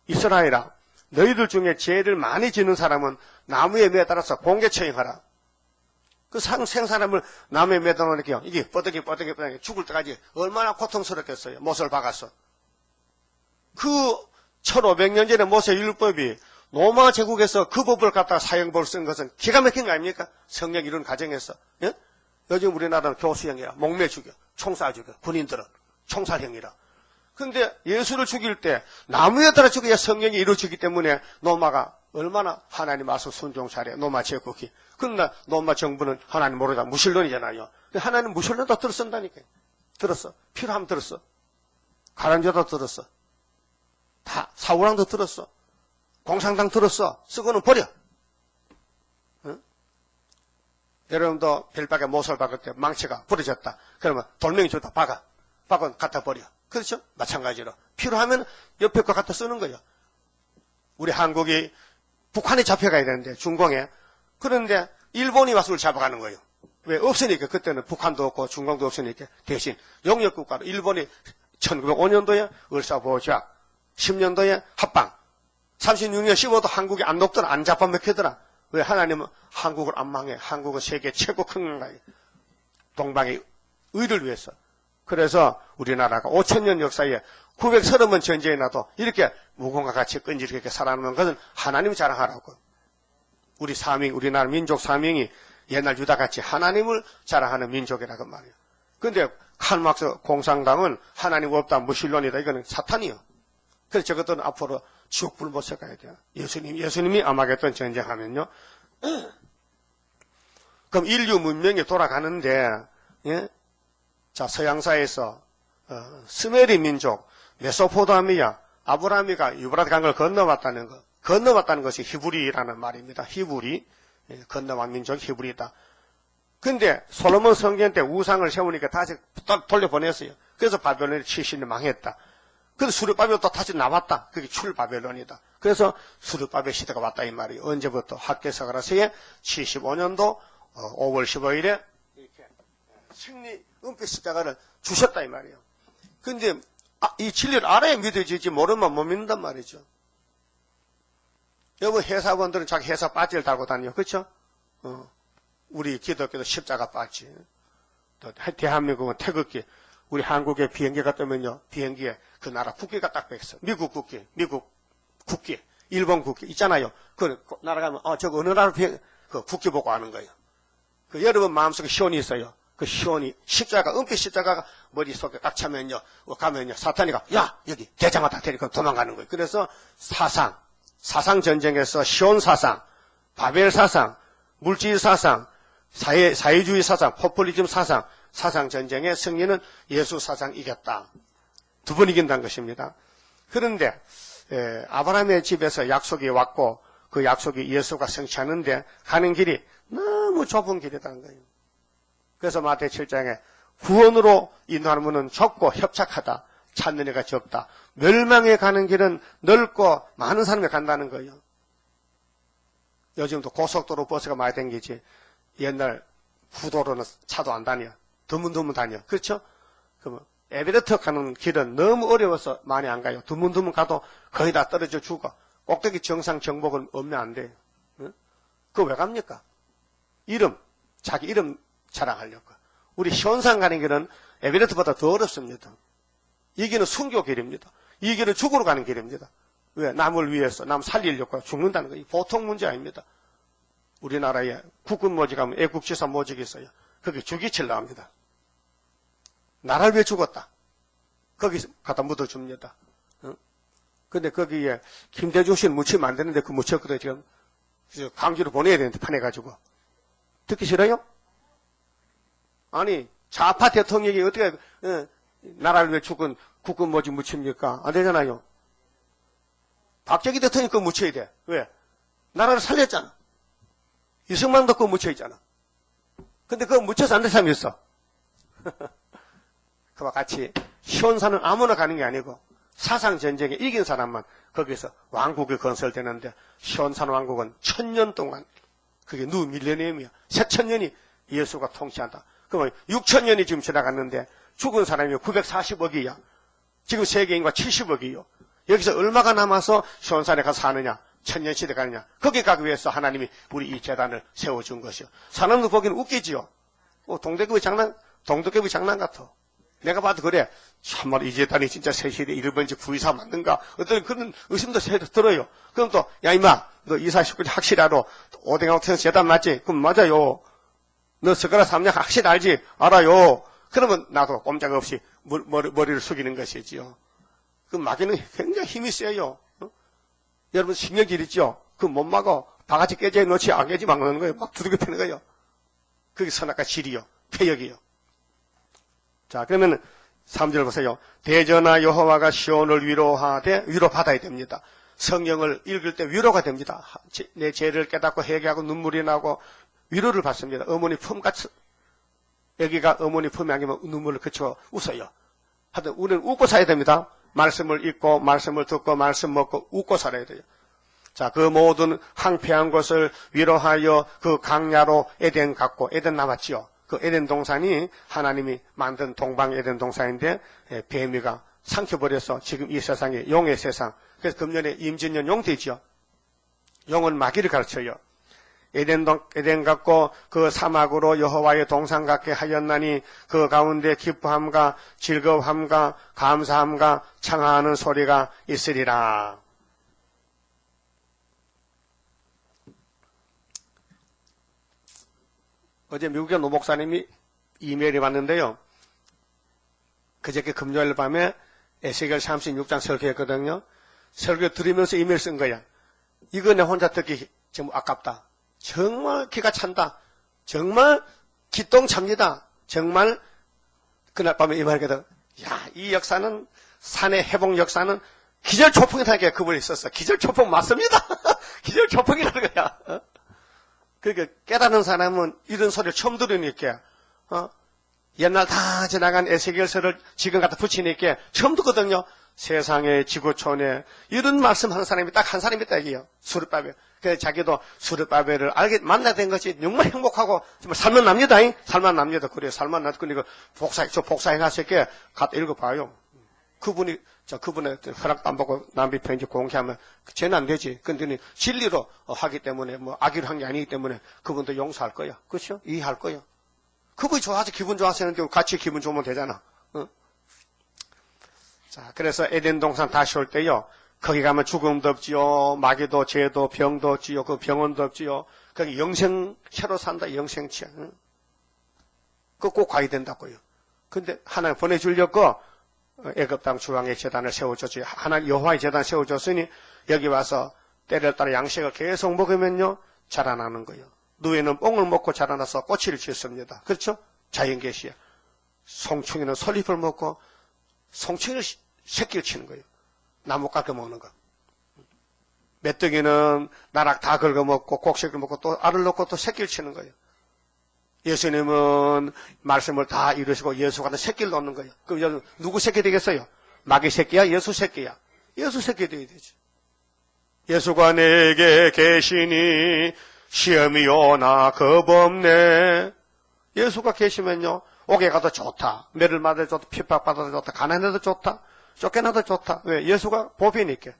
이스라엘아, 너희들 중에 죄를 많이 지는 사람은 나무에 매달아서 공개 처형하라. 그 생사람을 나무에 매달아놓으니까 이게 뻐덕이 죽을 때까지 얼마나 고통스럽겠어요. 못을 박았어. 그 1500년 전에 모세 율법이 로마 제국에서 그 법을 갖다가 사형법을 쓴 것은 기가 막힌 거 아닙니까? 성령 이룬 과정에서. 예? 요즘 우리나라는 교수형이라 목매 죽여, 총쏴 죽여, 군인들은 총살형이라. 근데 예수를 죽일 때 나무에 달아 죽여야 성령이 이루어지기 때문에 로마가 얼마나 하나님 말씀 순종 잘해. 로마 제국이. 그러나 로마 정부는 하나님 모르다 무신론이잖아요. 하나님 무신론도 들었쓴다니까요. 들었어. 필요하면 들었어. 가란조도 들었어. 다 사우랑도 들었어. 공산당 들었어. 쓰고는 버려. 응? 여러분도 별박에 못을 박을 때 망치가 부러졌다. 그러면 돌멩이 주다 박아. 박은 갖다 버려. 그렇죠? 마찬가지로. 필요하면 옆에 거 갖다 쓰는 거예요. 우리 한국이 북한에 잡혀가야 되는데, 중공에. 그런데 일본이 와서 우리 잡아가는 거예요. 왜? 없으니까. 그때는 북한도 없고 중공도 없으니까. 대신 영역국가로 일본이 1905년도에 을사보호조약, 10년도에 합방, 36년 15도 한국이 안 녹더라. 안 잡아먹히더라. 왜? 하나님은 한국을 안 망해. 한국은 세계 최고 큰 나라예요. 동방의 의를 위해서. 그래서 우리나라가 5000년 역사에 930번 전쟁이 나도 이렇게 무공과 같이 끈질기게 살아남는 것은 하나님 자랑하라고. 우리 사명, 우리나라 민족 사명이 옛날 유다같이 하나님을 자랑하는 민족이라고 말이에요. 근데 칼막스 공산당은 하나님 없다, 무신론이다. 이거는 사탄이요. 그래서 저것들은 앞으로 지옥 불못에 가야 돼요. 예수님이 아마겟돈 전쟁하면요. 그럼 인류 문명이 돌아가는데, 예? 자, 서양사에서, 스메리 민족, 메소포타미아, 아브라함이가 유브라데 강을 건너왔다는 것. 건너왔다는 것이 히브리라는 말입니다. 히브리. 예, 건너온 민족 히브리다. 근데 솔로몬 성전 때 우상을 세우니까 다시 돌려보냈어요. 그래서 바벨론이 70년 망했다. 그래서 수르바벨 또 다시 나왔다. 그게 출바벨론이다. 그래서 수르바벨 시대가 왔다 이 말이에요. 언제부터? 학개서가라서에 75년도 5월 15일에 이렇게 승리 은빛 십자가를 주셨다 이 말이에요. 근데 이 진리를 알아야 믿어지지 모르면 못 믿는단 말이죠. 여러분 회사원들은 자기 회사 바지를 달고 다녀요. 그렇죠? 우리 기독교도 십자가 바지. 또 대한민국은 태극기. 우리 한국에 비행기가 뜨면요, 비행기에 그 나라 국기가 딱 박혀있어. 미국 국기, 일본 국기 있잖아요. 그 나라 가면 저거 어느 나라 그 국기 보고 아는 거예요. 그 여러분 마음속에 시온이 있어요. 그 시온이 십자가 은빛 십자가가 머릿속에 딱 차면요, 가면요, 사탄이가 야 여기 대장하다 데리고 도망가는 거예요. 그래서 사상 전쟁에서 시온 사상, 바벨 사상, 물질 사상, 사회주의 사상, 포퓰리즘 사상 전쟁의 승리는 예수 사상 이겼다. 두 번 이긴다는 것입니다. 그런데 아브라함의 집에서 약속이 왔고 그 약속이 예수가 성취하는데 가는 길이 너무 좁은 길이라는 거예요. 그래서 마태 7장에 구원으로 인도하는 문은 좁고 협착하다. 찾는 이가 적다. 멸망에 가는 길은 넓고 많은 사람이 간다는 거예요. 요즘도 고속도로 버스가 많이 다니지. 옛날 구도로는 차도 안 다녀. 드문드문 다녀. 그렇죠? 그러면 에베레스트 가는 길은 너무 어려워서 많이 안 가요. 드문드문 가도 거의 다 떨어져 죽어. 꼭대기 정상 정복은 없면 안 돼요. 응? 그거 왜 갑니까? 자기 이름 자랑하려고. 우리 시온산 가는 길은 에베레스트보다 더 어렵습니다. 이 길은 순교 길입니다. 이 길은 죽으러 가는 길입니다. 왜? 남을 위해서, 남 살리려고 죽는다는 거예요. 보통 문제 아닙니다. 우리나라에 국군 모직하면 애국지사 모직이 있어요. 거기 주기칠 나옵니다. 나라를 위해 죽었다. 거기 갖다 묻어줍니다. 근데 거기에 김대중 씨는 묻히면 안 되는데 그 묻혔거든요. 지금 강주로 보내야 되는데 파내가지고. 듣기 싫어요? 아니 좌파 대통령이 어떻게 나라를 위해 죽은 국군 모직 묻힙니까? 안 되잖아요. 박정희 대통령이 그거 묻혀야 돼. 왜? 나라를 살렸잖아. 이승만도 그거 묻혀있잖아. 근데 그거 묻혀서 안 된 사람이 있어. 그와 같이 시온산은 아무나 가는 게 아니고 사상 전쟁에 이긴 사람만 거기서 왕국이 건설되는데 시온산 왕국은 1000년 동안 그게 누 밀레니엄이야. 새천년이 예수가 통치한다. 그러면 6000년이 지금 지나갔는데 죽은 사람이 940억이야. 지금 세계 인구가 70억이요. 여기서 얼마가 남아서 시온산에 가서 사느냐? 1000년 시대 가느냐? 거기 가기 위해서 하나님이 우리 이 재단을 세워준 것이요. 사람들 보기에는 웃기지요. 동독개비 장난 같아. 내가 봐도 그래. 참말 이 재단이 진짜 새시대 1번지 구이사 맞는가? 어떤 그런 의심도 들어요. 그럼 또, 야, 임마, 너 이사십구 확실히 알아. 오뎅하우트에서 재단 맞지? 그럼 맞아요. 너 스가라 3년 확실히 알지? 알아요. 그러면 나도 꼼짝없이 머리를 숙이는 것이지요. 그 막이는 굉장히 힘이 세요. 여러분 신경질 있죠? 그 못 막어. 바가지 깨져 놓지 안 깨지 막는 거예요. 막 두들겨 패는 거예요. 그게 선악과 질이요. 폐역이요. 자, 그러면 3절 보세요. 대전하 여호와가 시온을 위로받아야 됩니다. 성경을 읽을 때 위로가 됩니다. 내 죄를 깨닫고 회개하고 눈물이 나고 위로를 받습니다. 어머니 품같이 애기가 어머니 품에 안기면 눈물을 그쳐 웃어요. 하여튼 우리는 웃고 살아야 됩니다. 말씀을 읽고 말씀을 듣고 말씀 먹고 웃고 살아야 돼요. 자, 그 모든 황폐한 것을 위로하여 그 강야로 에덴 갔고 에덴 남았지요. 그 에덴 동산이 하나님이 만든 동방 에덴 동산인데 뱀이가 삼켜버려서 지금 이 세상이 용의 세상. 그래서 금년에 임진년 용 되죠. 용은 마귀를 가르쳐요. 에덴 같고 그 사막으로 여호와의 동산 같게 하였나니 그 가운데 기뻐함과 즐거움과 감사함과 창하는 소리가 있으리라. 어제 미국의 노 목사님이 이메일이 왔는데요. 그저께 금요일 밤에 에스겔 36장 설교했거든요. 설교 들으면서 이메일 쓴 거야. 이거 내 혼자 듣기 좀 아깝다. 정말 기가 찬다. 정말 기똥찹니다. 정말 그날 밤에 이 말이거든. 야, 이 역사는 산의 회복 역사는 기절초풍이라는 그분이 있었어. 기절초풍 맞습니다. 기절초풍이라는 거야. 그러니까 깨닫는 사람은 이런 소리를 처음 들으니까 옛날 다 지나간 에스겔서를 지금 갖다 붙이니까 처음 듣거든요. 세상에 지구촌에 이런 말씀하는 사람이 딱 한 사람이 있다 이게요. 수르바벨. 그래서 자기도 수르바벨을 만나게 된 것이 정말 행복하고 정말 살만 납니다. 살만 납니다. 그래요. 살만 납니다. 그러니까 복사해 놨을게 갖다 읽어봐요. 그분의 허락도 안 받고 남비 편지 공개하면 죄는 안 되지. 근데 진리로 하기 때문에 뭐 악의로 한 게 아니기 때문에 그분도 용서할 거야. 그렇죠? 이해할 거야. 그분이 좋아서 기분 좋아서 했는데 같이 기분 좋으면 되잖아. 자, 그래서 에덴 동산 다시 올 때요. 거기 가면 죽음도 없지요. 마귀도 죄도 병도 없지요. 그 병원도 없지요. 거기 영생 새로 산다. 영생치. 응? 그거 꼭 가야 된다고요. 근데 하나님 보내주려고 애굽 땅 주왕의 제단을 세워줬지. 하나님 여호와의 제단 세워줬으니 여기 와서 때를 따라 양식을 계속 먹으면요 자라나는 거예요. 누에는 뽕을 먹고 자라나서 꼬치를 쥐었습니다. 그렇죠? 자연계시야. 송충이는 솔잎을 먹고 송충이를 새끼를 치는 거예요. 나무 깎아 먹는 거. 메뚜기는 나락 다 긁어먹고 곡식을 먹고 또 알을 넣고 또 새끼를 치는 거예요. 예수님은 말씀을 다 이루시고 예수가 새끼를 넣는 거예요. 그럼 누구 새끼 되겠어요? 마귀 새끼야? 예수 새끼야? 예수 새끼 되어야 되지. 예수가 내게 계시니 시험이 오나 겁없네. 예수가 계시면요 옥에 가도 좋다. 매를 맞아도 좋다. 핍박받아도 좋다. 가난해도 좋다. 쫓겨나도 좋다. 왜? 예수가 보배니까.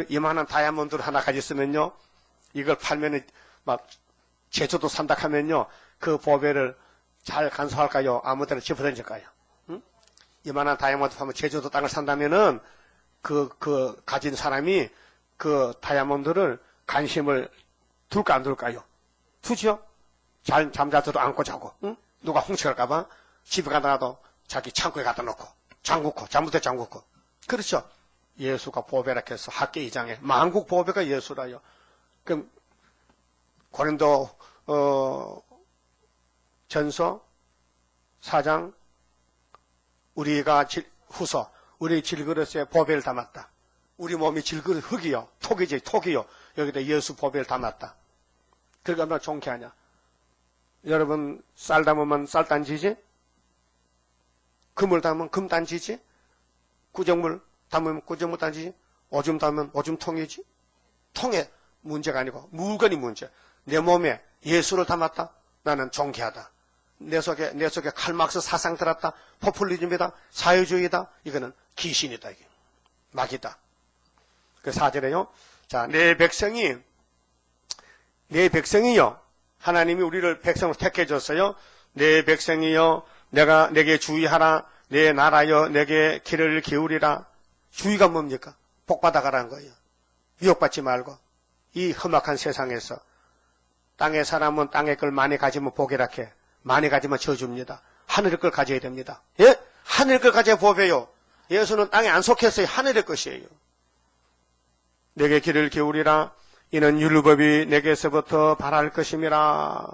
이만한 다이아몬드를 하나 가졌으면요 이걸 팔면은 막 제주도 산다 하면요 그 보배를 잘 간수할까요? 아무 데나 집어던질까요? 응? 이만한 다이아몬드 하면 제주도 땅을 산다면은 그 가진 사람이 그 다이아몬드를 관심을 둘까 안 둘까요? 두죠? 잘 잠자서도 안고 자고, 응? 누가 훔쳐갈까봐 집에 가다가도 자기 창고에 갖다 놓고, 잠그고, 잘못해 잠그고. 그렇죠? 예수가 보배라 해서 학계 2장에 만국 보배가 예수라요. 그럼 고린도 전서 4장 우리가 후서 우리 질그릇에 보배를 담았다. 우리 몸이 질그릇 흙이요. 톡이지 톡이요. 여기다 예수 보배를 담았다. 그러니까 얼마나 존귀하냐. 여러분 쌀 담으면 쌀단지지? 금을 담으면 금단지지? 구정물 담으면 구정물 단지지? 오줌 담으면 오줌통이지? 통에 문제가 아니고 물건이 문제. 내 몸에 예수를 담았다. 나는 존귀하다. 내 속에 칼막스 사상 들었다. 포퓰리즘이다. 사회주의다. 이거는 귀신이다. 이게. 마귀다. 그 4절에요. 자, 내 백성이요. 하나님이 우리를 백성을 택해 줬어요. 내 백성이요. 내게 주의하라. 내 나라여 내게 귀를 기울이라. 주의가 뭡니까? 복받아가라는 거예요. 미혹받지 말고. 이 험악한 세상에서 땅의 사람은 땅의 걸 많이 가지면 복이라 해. 많이 가지면 저줍니다. 하늘의 걸 가져야 됩니다. 예? 하늘의 걸 가져야 보배요. 예수는 땅에 안 속했어요. 하늘의 것이에요. 내게 귀를 기울이라. 이는 율법이 내게서부터 발할 것임이라.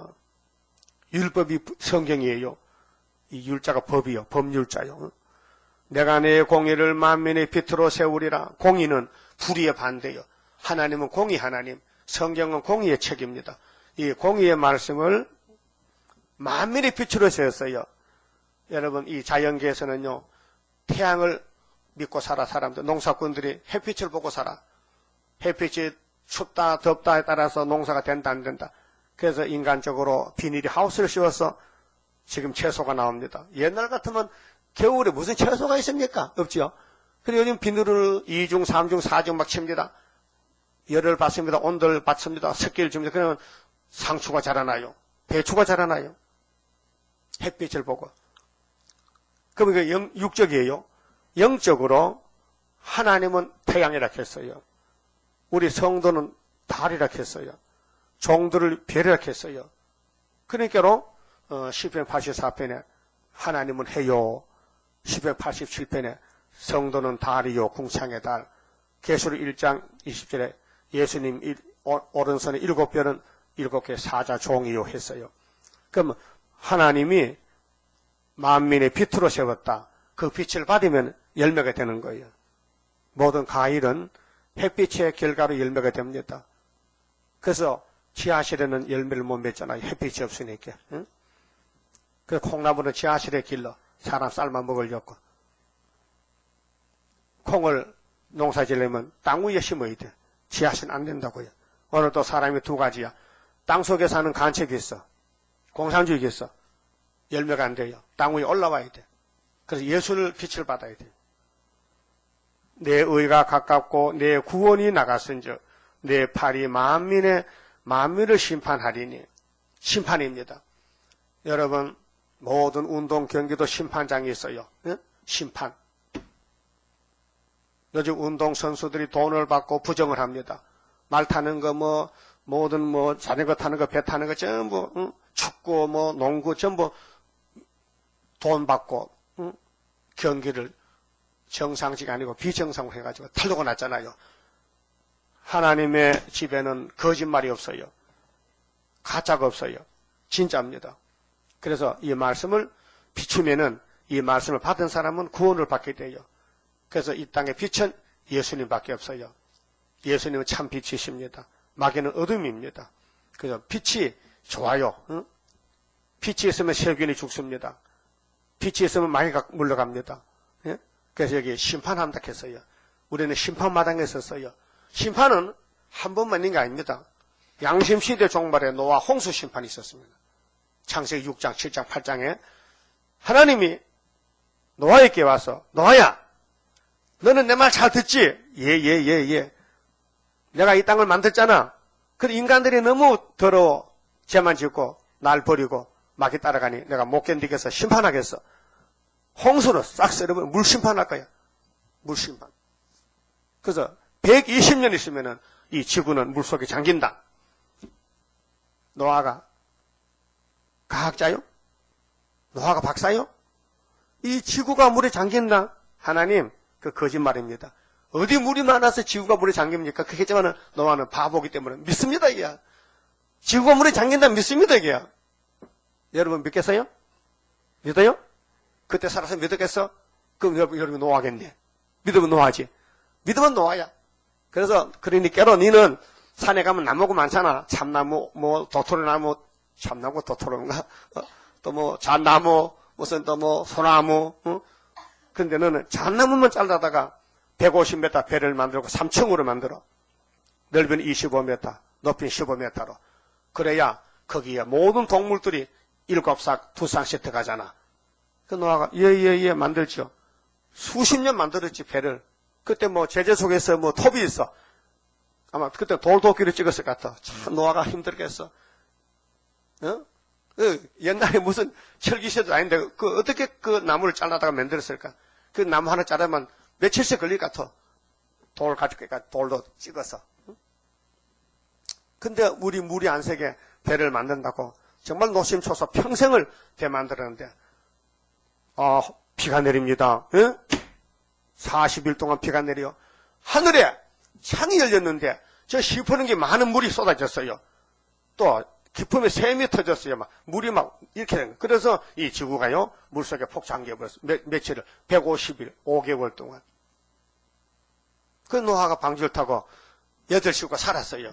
율법이 성경이에요. 이 율자가 법이요. 법률자요. 내가 내 공의를 만민의 빛으로 세우리라. 공의는 불의의 반대요. 하나님은 공의 하나님. 성경은 공의의 책입니다. 이 공의의 말씀을 만민의 빛으로 세웠어요. 여러분 이 자연계에서는요. 태양을 믿고 살아 사람들. 농사꾼들이 햇빛을 보고 살아. 햇빛이 춥다 덥다에 따라서 농사가 된다 안 된다. 그래서 인간적으로 비닐이 하우스를 씌워서 지금 채소가 나옵니다. 옛날 같으면 겨울에 무슨 채소가 있습니까? 없죠. 그리고 요즘 비닐을 2중, 3중, 4중 막 칩니다. 열을 받습니다. 온도를 받습니다. 습기를 줍니다. 그러면 상추가 자라나요. 배추가 자라나요. 햇빛을 보고. 그럼 이게 육적이에요. 영적으로 하나님은 태양이라 했어요. 우리 성도는 달이라 했어요. 종들을 별이라 했어요. 그러니까로 시편 84편에 하나님은 해요. 시편 87편에 성도는 달이요 궁창의 달. 계시록 1장 20절에 예수님 오른손에 7별은 7개 사자 종이요 했어요. 그럼 하나님이 만민의 빛으로 세웠다. 그 빛을 받으면 열매가 되는 거예요. 모든 과일은 햇빛의 결과로 열매가 됩니다. 그래서 지하실에는 열매를 못 맺잖아요. 햇빛이 없으니까. 응? 그래서 콩나물은 지하실에 길러 사람 쌀만 먹으려고. 콩을 농사 지려면 땅 위에 심어야 돼. 지하실은 안 된다고요. 오늘 또 사람이 두 가지야. 땅 속에 사는 간첩이 있어. 공산주의가 있어. 열매가 안 돼요. 땅 위에 올라와야 돼. 그래서 예수를 빛을 받아야 돼. 내 의가 가깝고 내 구원이 나갔은즉 내 팔이 만민을 심판하리니. 심판입니다. 여러분 모든 운동 경기도 심판장이 있어요. 응? 심판. 요즘 운동선수들이 돈을 받고 부정을 합니다. 말 타는 거, 모든 자전거 타는 거, 배 타는 거 전부, 축구, 농구 전부 돈 받고, 경기를 정상지가 아니고 비정상으로 해가지고 탈로가 났잖아요. 하나님의 집에는 거짓말이 없어요. 가짜가 없어요. 진짜입니다. 그래서 이 말씀을 비추면은 이 말씀을 받은 사람은 구원을 받게 돼요. 그래서 이 땅의 빛은 예수님밖에 없어요. 예수님은 참 빛이십니다. 마귀는 어둠입니다. 그래서 빛이 좋아요. 빛이 있으면 세균이 죽습니다. 빛이 있으면 마귀가 물러갑니다. 예? 그래서 여기 심판한다 했어요. 우리는 심판마당에 섰어요. 심판은 한 번만 있는 게 아닙니다. 양심시대 종말에 노아 홍수 심판이 있었습니다. 창세기 6장, 7장, 8장에 하나님이 노아에게 와서 노아야, 너는 내 말 잘 듣지? 예. 내가 이 땅을 만들었잖아. 근데 인간들이 너무 더러워. 죄만 짓고 날 버리고 마귀 따라가니 내가 못 견디겠어. 심판하겠어. 홍수로 싹 썰어버려 물 심판할 거야. 물 심판. 그래서 120년 있으면은 이 지구는 물속에 잠긴다. 노아가 과학자요? 노아가 박사요? 이 지구가 물에 잠긴다? 하나님, 그 거짓말입니다. 어디 물이 많아서 지구가 물에 잠깁니까? 그렇겠지만은 노아는 바보기 때문에 믿습니다, 이게. 지구가 물에 잠긴다 믿습니다, 이게. 여러분 믿겠어요? 믿어요? 그때 살아서 믿었겠어? 그럼 여러분 노아겠네. 믿으면 노아지. 믿으면 노아야. 그래서 그러니까로 니는 산에 가면 나무가 많잖아. 참나무, 도토리나무, 참나무, 도토리인가? 또 잣나무, 무슨 또 소나무, 근데 너는 잣나무만 잘라다가 150m 배를 만들고 3층으로 만들어. 넓이는 25m, 높이는 15m로. 그래야 거기에 모든 동물들이 7쌍, 2쌍씩 들어가잖아. 그 노아가 예 만들죠. 수십 년 만들었지 배를. 그때 제재 속에서 톱이 있어. 아마 그때 돌도끼를 찍었을 것 같아. 참 노아가 힘들겠어. 옛날에 무슨 철기세도 아닌데 어떻게 그 나무를 잘라다가 만들었을까? 그 나무 하나 자르면 며칠씩 걸릴 것 같아. 돌 가지고 돌로 찍어서. 근데 우리 물이 안 새게 배를 만든다고 정말 노심초사 평생을 배 만들었는데 비가 내립니다. 40일 동안 비가 내려. 하늘에 창이 열렸는데 저 시퍼런 게 많은 물이 쏟아졌어요. 또 깊음에 샘이 터졌어요. 물이 이렇게 된 거예요. 그래서 이 지구가요 물속에 폭 잠겨버렸어요. 며칠을 150일 5개월 동안. 그 노아가 방주를 타고 8식구가 살았어요.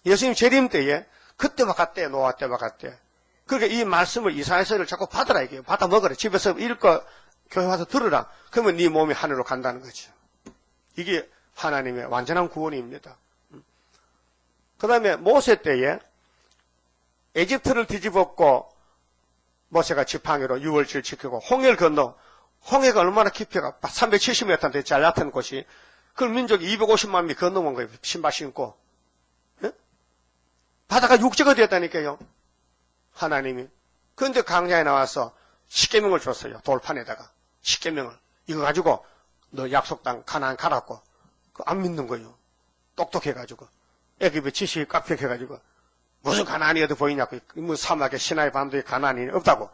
예수님 재림 때에 그때와 같대. 노아 때와 같대. 그러니까 이 말씀을 이사야서를 자꾸 받으라 이게 받아 먹으라. 집에서 읽고 교회 와서 들으라. 그러면 네 몸이 하늘로 간다는 거죠. 이게 하나님의 완전한 구원입니다. 그 다음에 모세 때에 에집트를 뒤집었고 모세가 지팡이로 유월절 지키고 홍해를 건너. 홍해가 얼마나 깊이가 370m인데 잘 얕은 곳이 그걸 민족이 250만 명이 건너온 거예요. 신발 신고. 바다가 육지가 되었다니까요. 하나님이. 그런데 강야에 나와서 십계명을 줬어요. 돌판에다가 십계명을. 이거 가지고 너 약속 땅 가나안 가라고. 안 믿는 거예요. 똑똑해가지고. 애굽의 지식이 깍둑해가지고 무슨 가나안이 어디 보이냐고. 사막에 시나이 반도에 가나안이 없다고.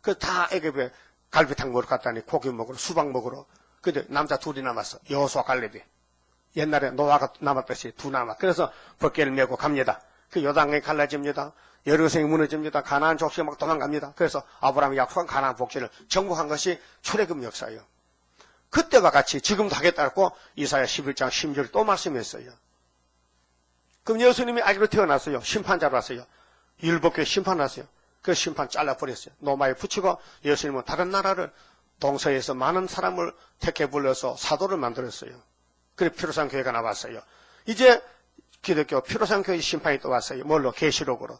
그 다 애굽에 갈비탕 먹으러 갔다니 고기 먹으러 수박 먹으러. 근데 남자 둘이 남았어. 여호수아 갈렙이. 옛날에 노아가 남았듯이 두 남아. 그래서 벗개를 메고 갑니다. 그 요단강이 갈라집니다. 여리고성이 무너집니다. 가나안 족속이 막 도망갑니다. 그래서 아브라함이 약속한 가나안 복지를 정복한 것이 출애굽 역사예요. 그때와 같이 지금도 하겠다고 이사야 11장 10절에 또 말씀했어요. 그럼 예수님이 아기로 태어났어요. 심판자로 왔어요. 율법교회 심판하세요. 그 심판 잘라버렸어요. 노마에 붙이고 예수님은 다른 나라를 동서에서 많은 사람을 택해 불러서 사도를 만들었어요. 그래 피로산 교회가 나왔어요. 이제 기독교 피로산 교회 심판이 또 왔어요. 뭘로? 계시록으로.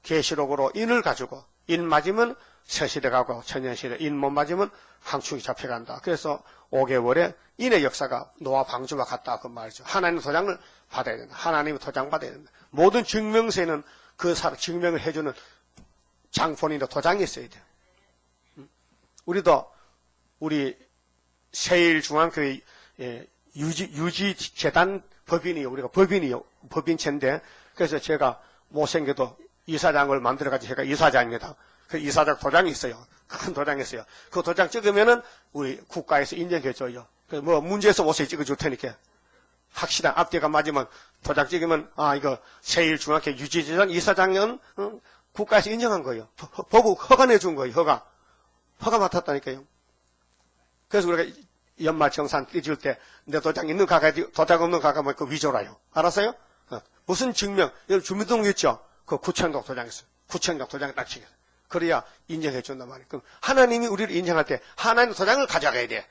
계시록으로 인을 가지고 인 맞으면 새시대 가고 천년시대 인 못 맞으면 항축이 잡혀간다. 그래서 5개월에 인의 역사가 노아 방주와 같다 그 말이죠. 하나님의 도장을 받아야 된다. 하나님의 도장 받아야 된다. 모든 증명서에는 그 사람 증명을 해주는 장본인도 도장이 있어야 돼요. 우리도 우리 세일중앙교회 유지재단 법인이요. 우리가 법인이요. 법인체인데, 그래서 제가 못생겨도 이사장을 만들어가지고 제가 이사장입니다. 그 이사장 도장이 있어요. 큰 도장이 있어요. 그 도장 찍으면은 우리 국가에서 인정해줘요. 뭐 문제에서 옷에 찍어줄 테니까. 확실한 앞뒤가 맞으면 도장 찍으면, 이거 세일중학교 유지재단 이사장은 국가에서 인정한 거예요. 보고 허가 내준 거예요. 허가 맡았다니까요. 그래서 우리가 연말 정산 떼줄 때 내 도장 있는 가가 도장 없는 가가 뭐 그 위조라요. 알았어요? 무슨 증명? 여기 주민등록 있죠? 그 구청장 도장 있어요. 구청장 도장에 딱 찍어요. 그래야 인정해 준단 말이에요. 그럼 하나님이 우리를 인정할 때 하나님 도장을 가져가야 돼.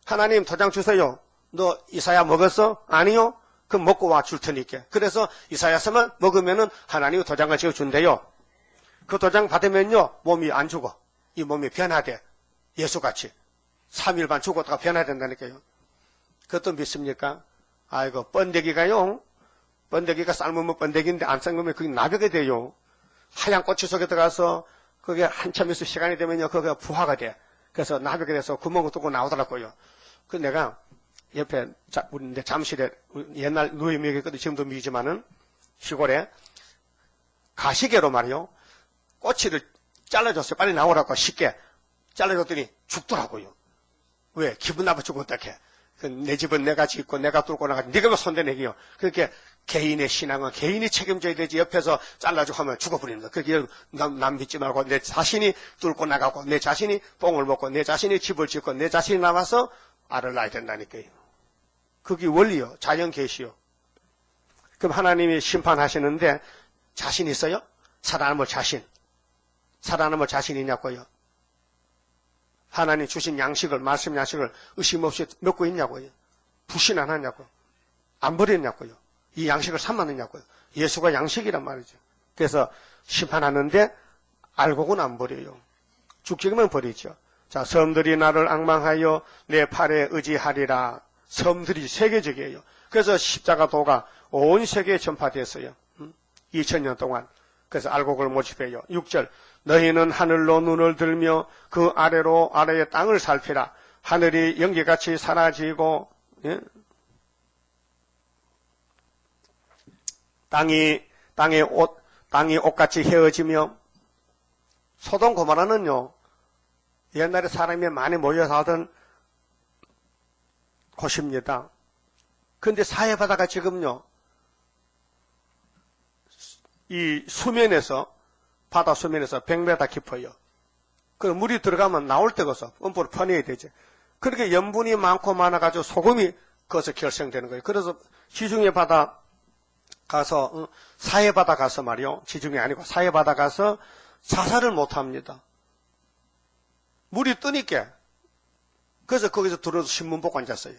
하나님 도장 주세요. 너 이사야 먹었어? 아니요? 그럼 먹고 와 줄 테니까. 그래서 이사야서만 먹으면은 하나님이 도장을 지어 준대요. 그 도장 받으면요 몸이 안 죽어. 이 몸이 변화돼. 예수같이 3일 반 죽었다가 변화된다니까요. 그것도 믿습니까? 아이고 번데기가요. 번데기가 삶으면 번데기인데 안 삶으면 그게 나벽이 돼요. 하얀 꼬치 속에 들어가서 그게 한참 있어 시간이 되면요 그게 부화가 돼. 그래서 나벽이 돼서 구멍을 뚫고 나오더라고요. 그 내가 옆에 우리 잠실에 옛날 누이미역이 있거든. 지금도 미지만은 시골에 가시개로 말이요 꼬치를 잘라줬어요. 빨리 나오라고 쉽게 잘라줬더니 죽더라고요. 왜? 기분 나빠 죽었다게. 내 집은 내가 짓고 내가 뚫고 나가지 네가 왜 손대내기요. 그렇게 개인의 신앙은 개인이 책임져야 되지. 옆에서 잘라주고 하면 죽어버립니다. 그렇게 남 믿지 말고 내 자신이 뚫고 나가고 내 자신이 뽕을 먹고 내 자신이 집을 짓고 내 자신이 나와서 알을 낳아야 된다니까요. 그게 원리요. 자연 계시요. 그럼 하나님이 심판하시는데 자신 있어요? 살아남을 자신. 살아남을 자신 있냐고요. 하나님 주신 양식을, 말씀 양식을 의심 없이 먹고 있냐고요. 불신 안 하냐고요. 안 버렸냐고요. 이 양식을 삼았느냐고요. 예수가 양식이란 말이죠. 그래서 심판하는데 알고는 안 버려요. 죽지면 버리죠. 자, 섬들이 나를 앙망하여 내 팔에 의지하리라. 섬들이 세계적이에요. 그래서 십자가 도가 온 세계에 전파됐어요. 2000년 동안. 그래서 알곡을 모집해요. 6절 너희는 하늘로 눈을 들며 그 아래로 아래의 땅을 살피라. 하늘이 연기같이 사라지고 땅이 옷같이 헤어지며 소돔 고모라는요 옛날에 사람이 많이 모여서 하던 곳입니다. 그런데 사해바다가 지금요 이 수면에서 바다 수면에서 100m 깊어요. 그 물이 들어가면 나올 데가 없어. 음부로 퍼내야 되지. 그렇게 염분이 많고 많아가지고 소금이 거기서 결성되는 거예요. 그래서 지중해 바다 가서 사해 바다 가서 말이요. 지중해 아니고 사해 바다 가서 자살을 못합니다. 물이 뜨니까. 그래서 거기서 들어서 신문 보고 앉았어요.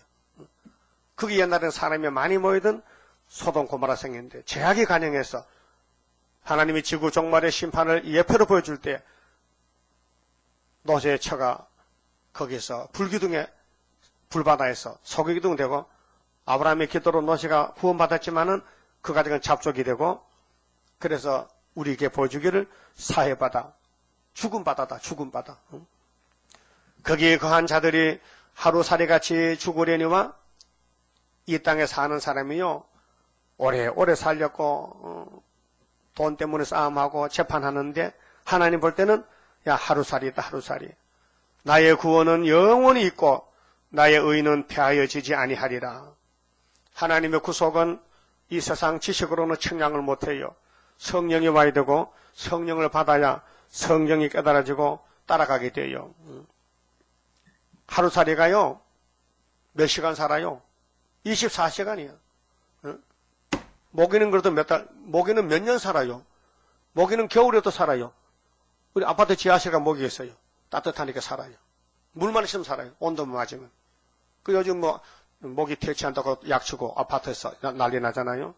그게 옛날에는 사람이 많이 모이던 소돔 고모라 생겼는데 제약이 간영해서 하나님이 지구 종말의 심판을 예표로 보여줄 때 노제의 처가 거기서 불기둥에 불바다에서 소기둥 되고 아브라함의 기도로 노제가 구원받았지만은 그 가정은 잡족이 되고 그래서 우리에게 보여주기를 사해바다 죽은 바다다 죽은 바다. 거기에 거한 자들이 하루살이같이 죽으려니와 이 땅에 사는 사람이요 오래오래 살렸고 돈 때문에 싸움하고 재판하는데 하나님 볼 때는 야 하루살이다 하루살이. 나의 구원은 영원히 있고 나의 의는 폐하여지지 아니하리라. 하나님의 구속은 이 세상 지식으로는 측량을 못해요. 성령이 와야 되고 성령을 받아야 성령이 깨달아지고 따라가게 돼요. 하루살이가요 몇 시간 살아요? 24시간이에요. 모기는 그래도 모기는 몇 년 살아요. 모기는 겨울에도 살아요. 우리 아파트 지하실가 모기 있어요. 따뜻하니까 살아요. 물만 있으면 살아요. 온도만 맞으면. 그 요즘 모기 퇴치한다고 약치고 아파트에서 난리 나잖아요.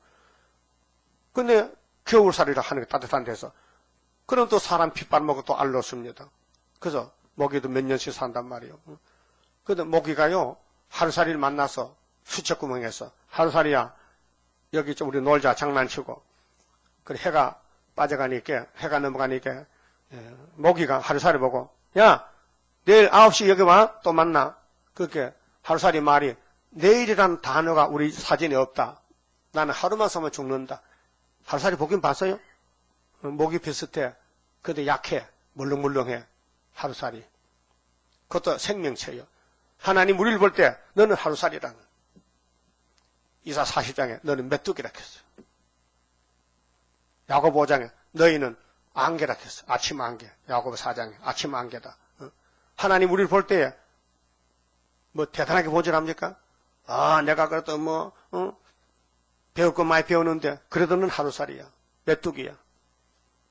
근데 겨울살이라 하는 게 따뜻한 데서. 그럼 또 사람 핏발 먹고 또 알 넣습니다. 그래서 모기도 몇 년씩 산단 말이에요. 근데 모기가요 하루살이를 만나서 수척구멍에서 하루살이야 여기 좀 우리 놀자 장난치고 그래 해가 빠져가니까 해가 넘어가니까 모기가 하루살이 보고 야 내일 9시 여기 와 또 만나 그렇게 하루살이 말이 내일이란 단어가 우리 사전에 없다. 나는 하루만 살면 죽는다. 하루살이 보긴 봤어요? 목이 비슷해. 근데 약해. 물렁물렁해. 하루살이. 그것도 생명체예요. 하나님 우리를 볼 때 너는 하루살이라는. 이사 40장에 너는 메뚜기라 했어요. 야고보 5장에 너희는 안개라 했어. 아침 안개. 야고보 4장에 아침 안개다. 하나님 우리를 볼 때 뭐 대단하게 보질 합니까? 아, 내가 그래도 배울 거 많이 배우는데 그래도 는 하루살이야. 메뚜기야.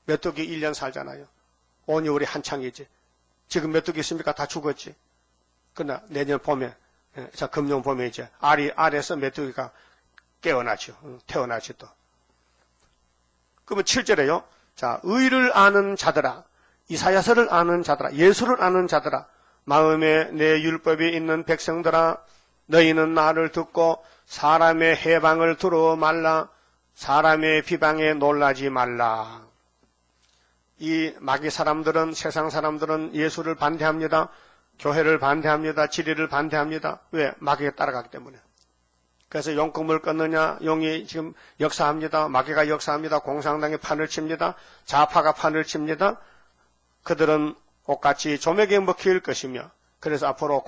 메뚜기 1년 살잖아요. 온이 우리 한창이지. 지금 메뚜기 있습니까? 다 죽었지. 그러나 내년 봄에, 자, 금년 봄에 이제 알에서 메뚜기가 깨어나죠. 태어나지 또. 그러면 7절에요. 자, 의를 아는 자들아, 이사야서를 아는 자들아, 예수를 아는 자들아, 마음에 내 율법이 있는 백성들아, 너희는 나를 듣고 사람의 해방을 들어 말라. 사람의 비방에 놀라지 말라. 이 마귀 사람들은, 세상 사람들은 예수를 반대합니다. 교회를 반대합니다. 진리를 반대합니다. 왜? 마귀에 따라가기 때문에. 그래서 용금을 끊느냐? 용이 지금 역사합니다. 마귀가 역사합니다. 공산당이 판을 칩니다. 좌파가 판을 칩니다. 그들은 옷같이 조맥에 먹힐 것이며, 그래서 앞으로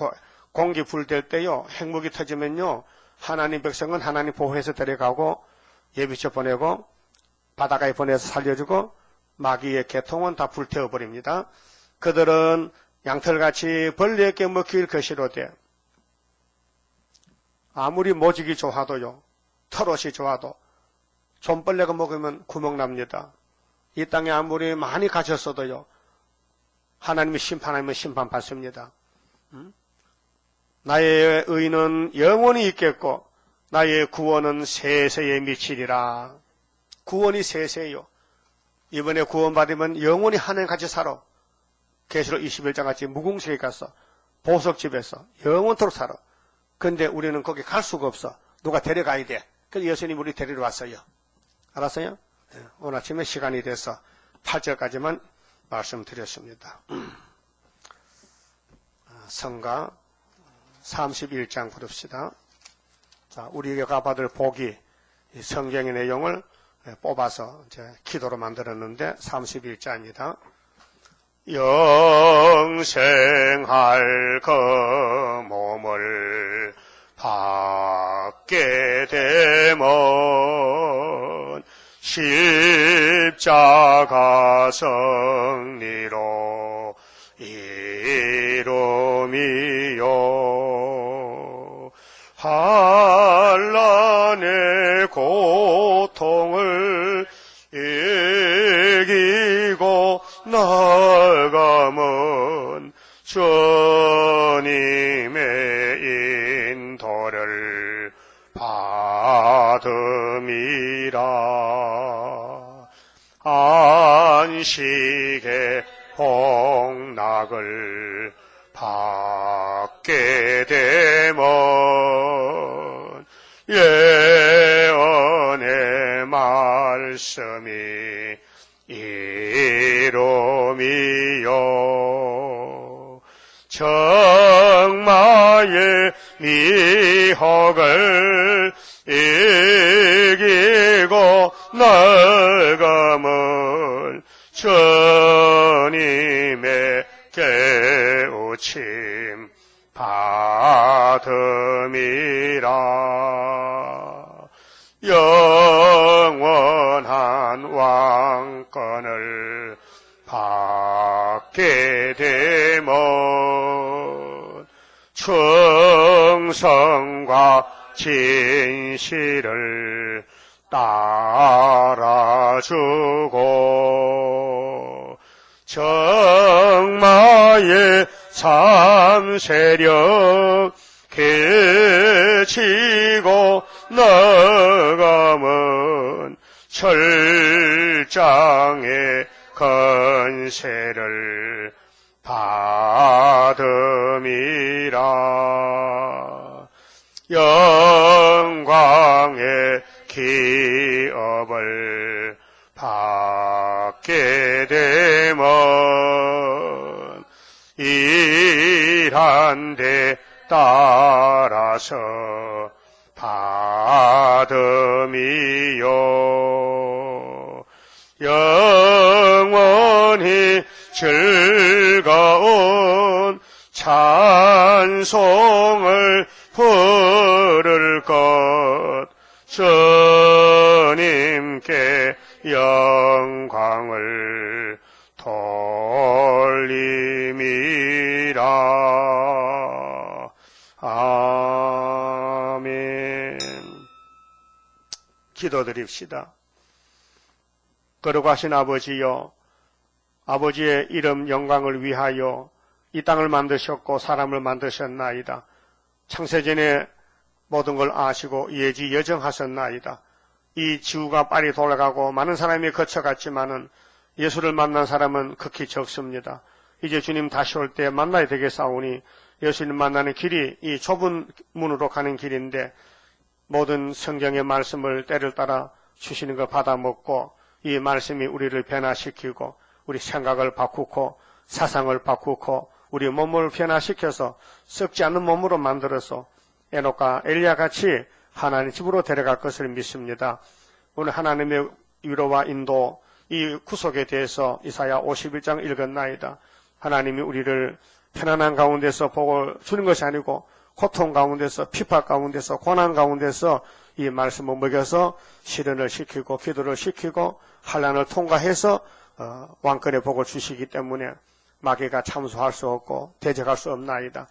공기 불될 때요, 핵무기 터지면요, 하나님 백성은 하나님 보호해서 데려가고, 예비처 보내고, 바닷가에 보내서 살려주고, 마귀의 계통은 다 불태워버립니다. 그들은 양털같이 벌레에게 먹힐 것이로되, 아무리 모직이 좋아도요, 털옷이 좋아도, 좀벌레가 먹으면 구멍납니다. 이 땅에 아무리 많이 가졌어도요, 하나님이 심판하면 심판받습니다. 나의 의는 영원히 있겠고 나의 구원은 세세에 미치리라. 구원이 세세요. 이번에 구원받으면 영원히 하늘같이 살아. 계시록 21장 같이 무궁색에 가서 보석집에서 영원토록 살아. 근데 우리는 거기 갈 수가 없어. 누가 데려가야 돼. 그래서 예수님이 우리 데리러 왔어요. 알았어요? 네, 오늘 아침에 시간이 돼서 8절까지만 말씀드렸습니다. 성가 31장 부릅시다. 자, 우리가 받을 복이 성경의 내용을 뽑아서 이제 기도로 만들었는데 31자입니다. 영생할 그 몸을 받게 되면 십자가 승리로 이루미요. 한란의 고통을 이기고 나아가면 주님의 인도를 받음이라. 안식의 복락을 받게 되면 예언의 말씀이 이루미요. 정마의 미혹을 이기고 나아가면 주님의 깨우침 받음이라. 영원한 왕권을 받게 되면 충성과 진실을 따라주고 정마의 참세력 개치고 나가면 철장의 건세를 받음이라. 영광의 기업을 받게 되면 일한 데 따라서 말씀이요 영원히 즐거운 찬송을 부를 것 주님께 영광을 돌림이라. 아멘. 기도드립시다. 거룩하신 아버지여, 아버지의 이름 영광을 위하여 이 땅을 만드셨고 사람을 만드셨나이다. 창세전에 모든 걸 아시고 예지 여정하셨나이다. 이 지구가 빨리 돌아가고 많은 사람이 거쳐갔지만은 예수를 만난 사람은 극히 적습니다. 이제 주님 다시 올 때 만나야 되겠사오니 예수님 만나는 길이 이 좁은 문으로 가는 길인데 모든 성경의 말씀을 때를 따라 주시는 거 받아먹고 이 말씀이 우리를 변화시키고 우리 생각을 바꾸고 사상을 바꾸고 우리 몸을 변화시켜서 썩지 않는 몸으로 만들어서 에녹과 엘리야같이 하나님 집으로 데려갈 것을 믿습니다. 오늘 하나님의 위로와 인도 이 구속에 대해서 이사야 51장 읽었나이다. 하나님이 우리를 편안한 가운데서 복을 주는 것이 아니고 고통 가운데서 피파 가운데서 고난 가운데서 이 말씀을 먹여서 실현을 시키고 기도를 시키고 환난을 통과해서 왕권의 복을 주시기 때문에 마귀가 참소할 수 없고 대적할 수 없나이다.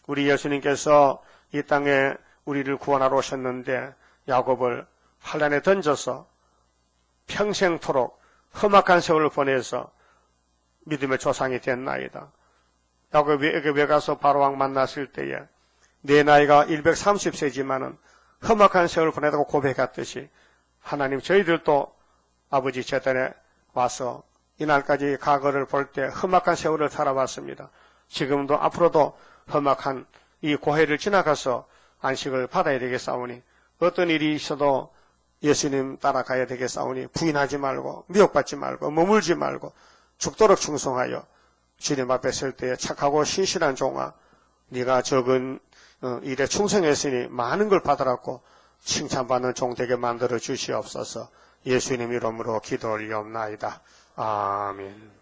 우리 예수님께서 이 땅에 우리를 구원하러 오셨는데 야곱을 환난에 던져서 평생토록 험악한 세월을 보내서 믿음의 조상이 됐나이다. 야곱에게 왜 가서 바로왕 만났을 때에 내 나이가 130세지만은 험악한 세월을 보내다고 고백했듯이 하나님 저희들도 아버지 재단에 와서 이날까지 과거를 볼 때 험악한 세월을 살아왔습니다. 지금도 앞으로도 험악한 이 고해를 지나가서 안식을 받아야 되겠사오니 어떤 일이 있어도 예수님 따라가야 되겠사오니 부인하지 말고 미혹받지 말고 머물지 말고 죽도록 충성하여 주님 앞에 설 때에 착하고 신실한 종아 네가 적은 일에 충성했으니 많은 걸 받으라고 칭찬받는 종 되게 만들어 주시옵소서. 예수님 이름으로 기도 올리옵나이다. 아멘.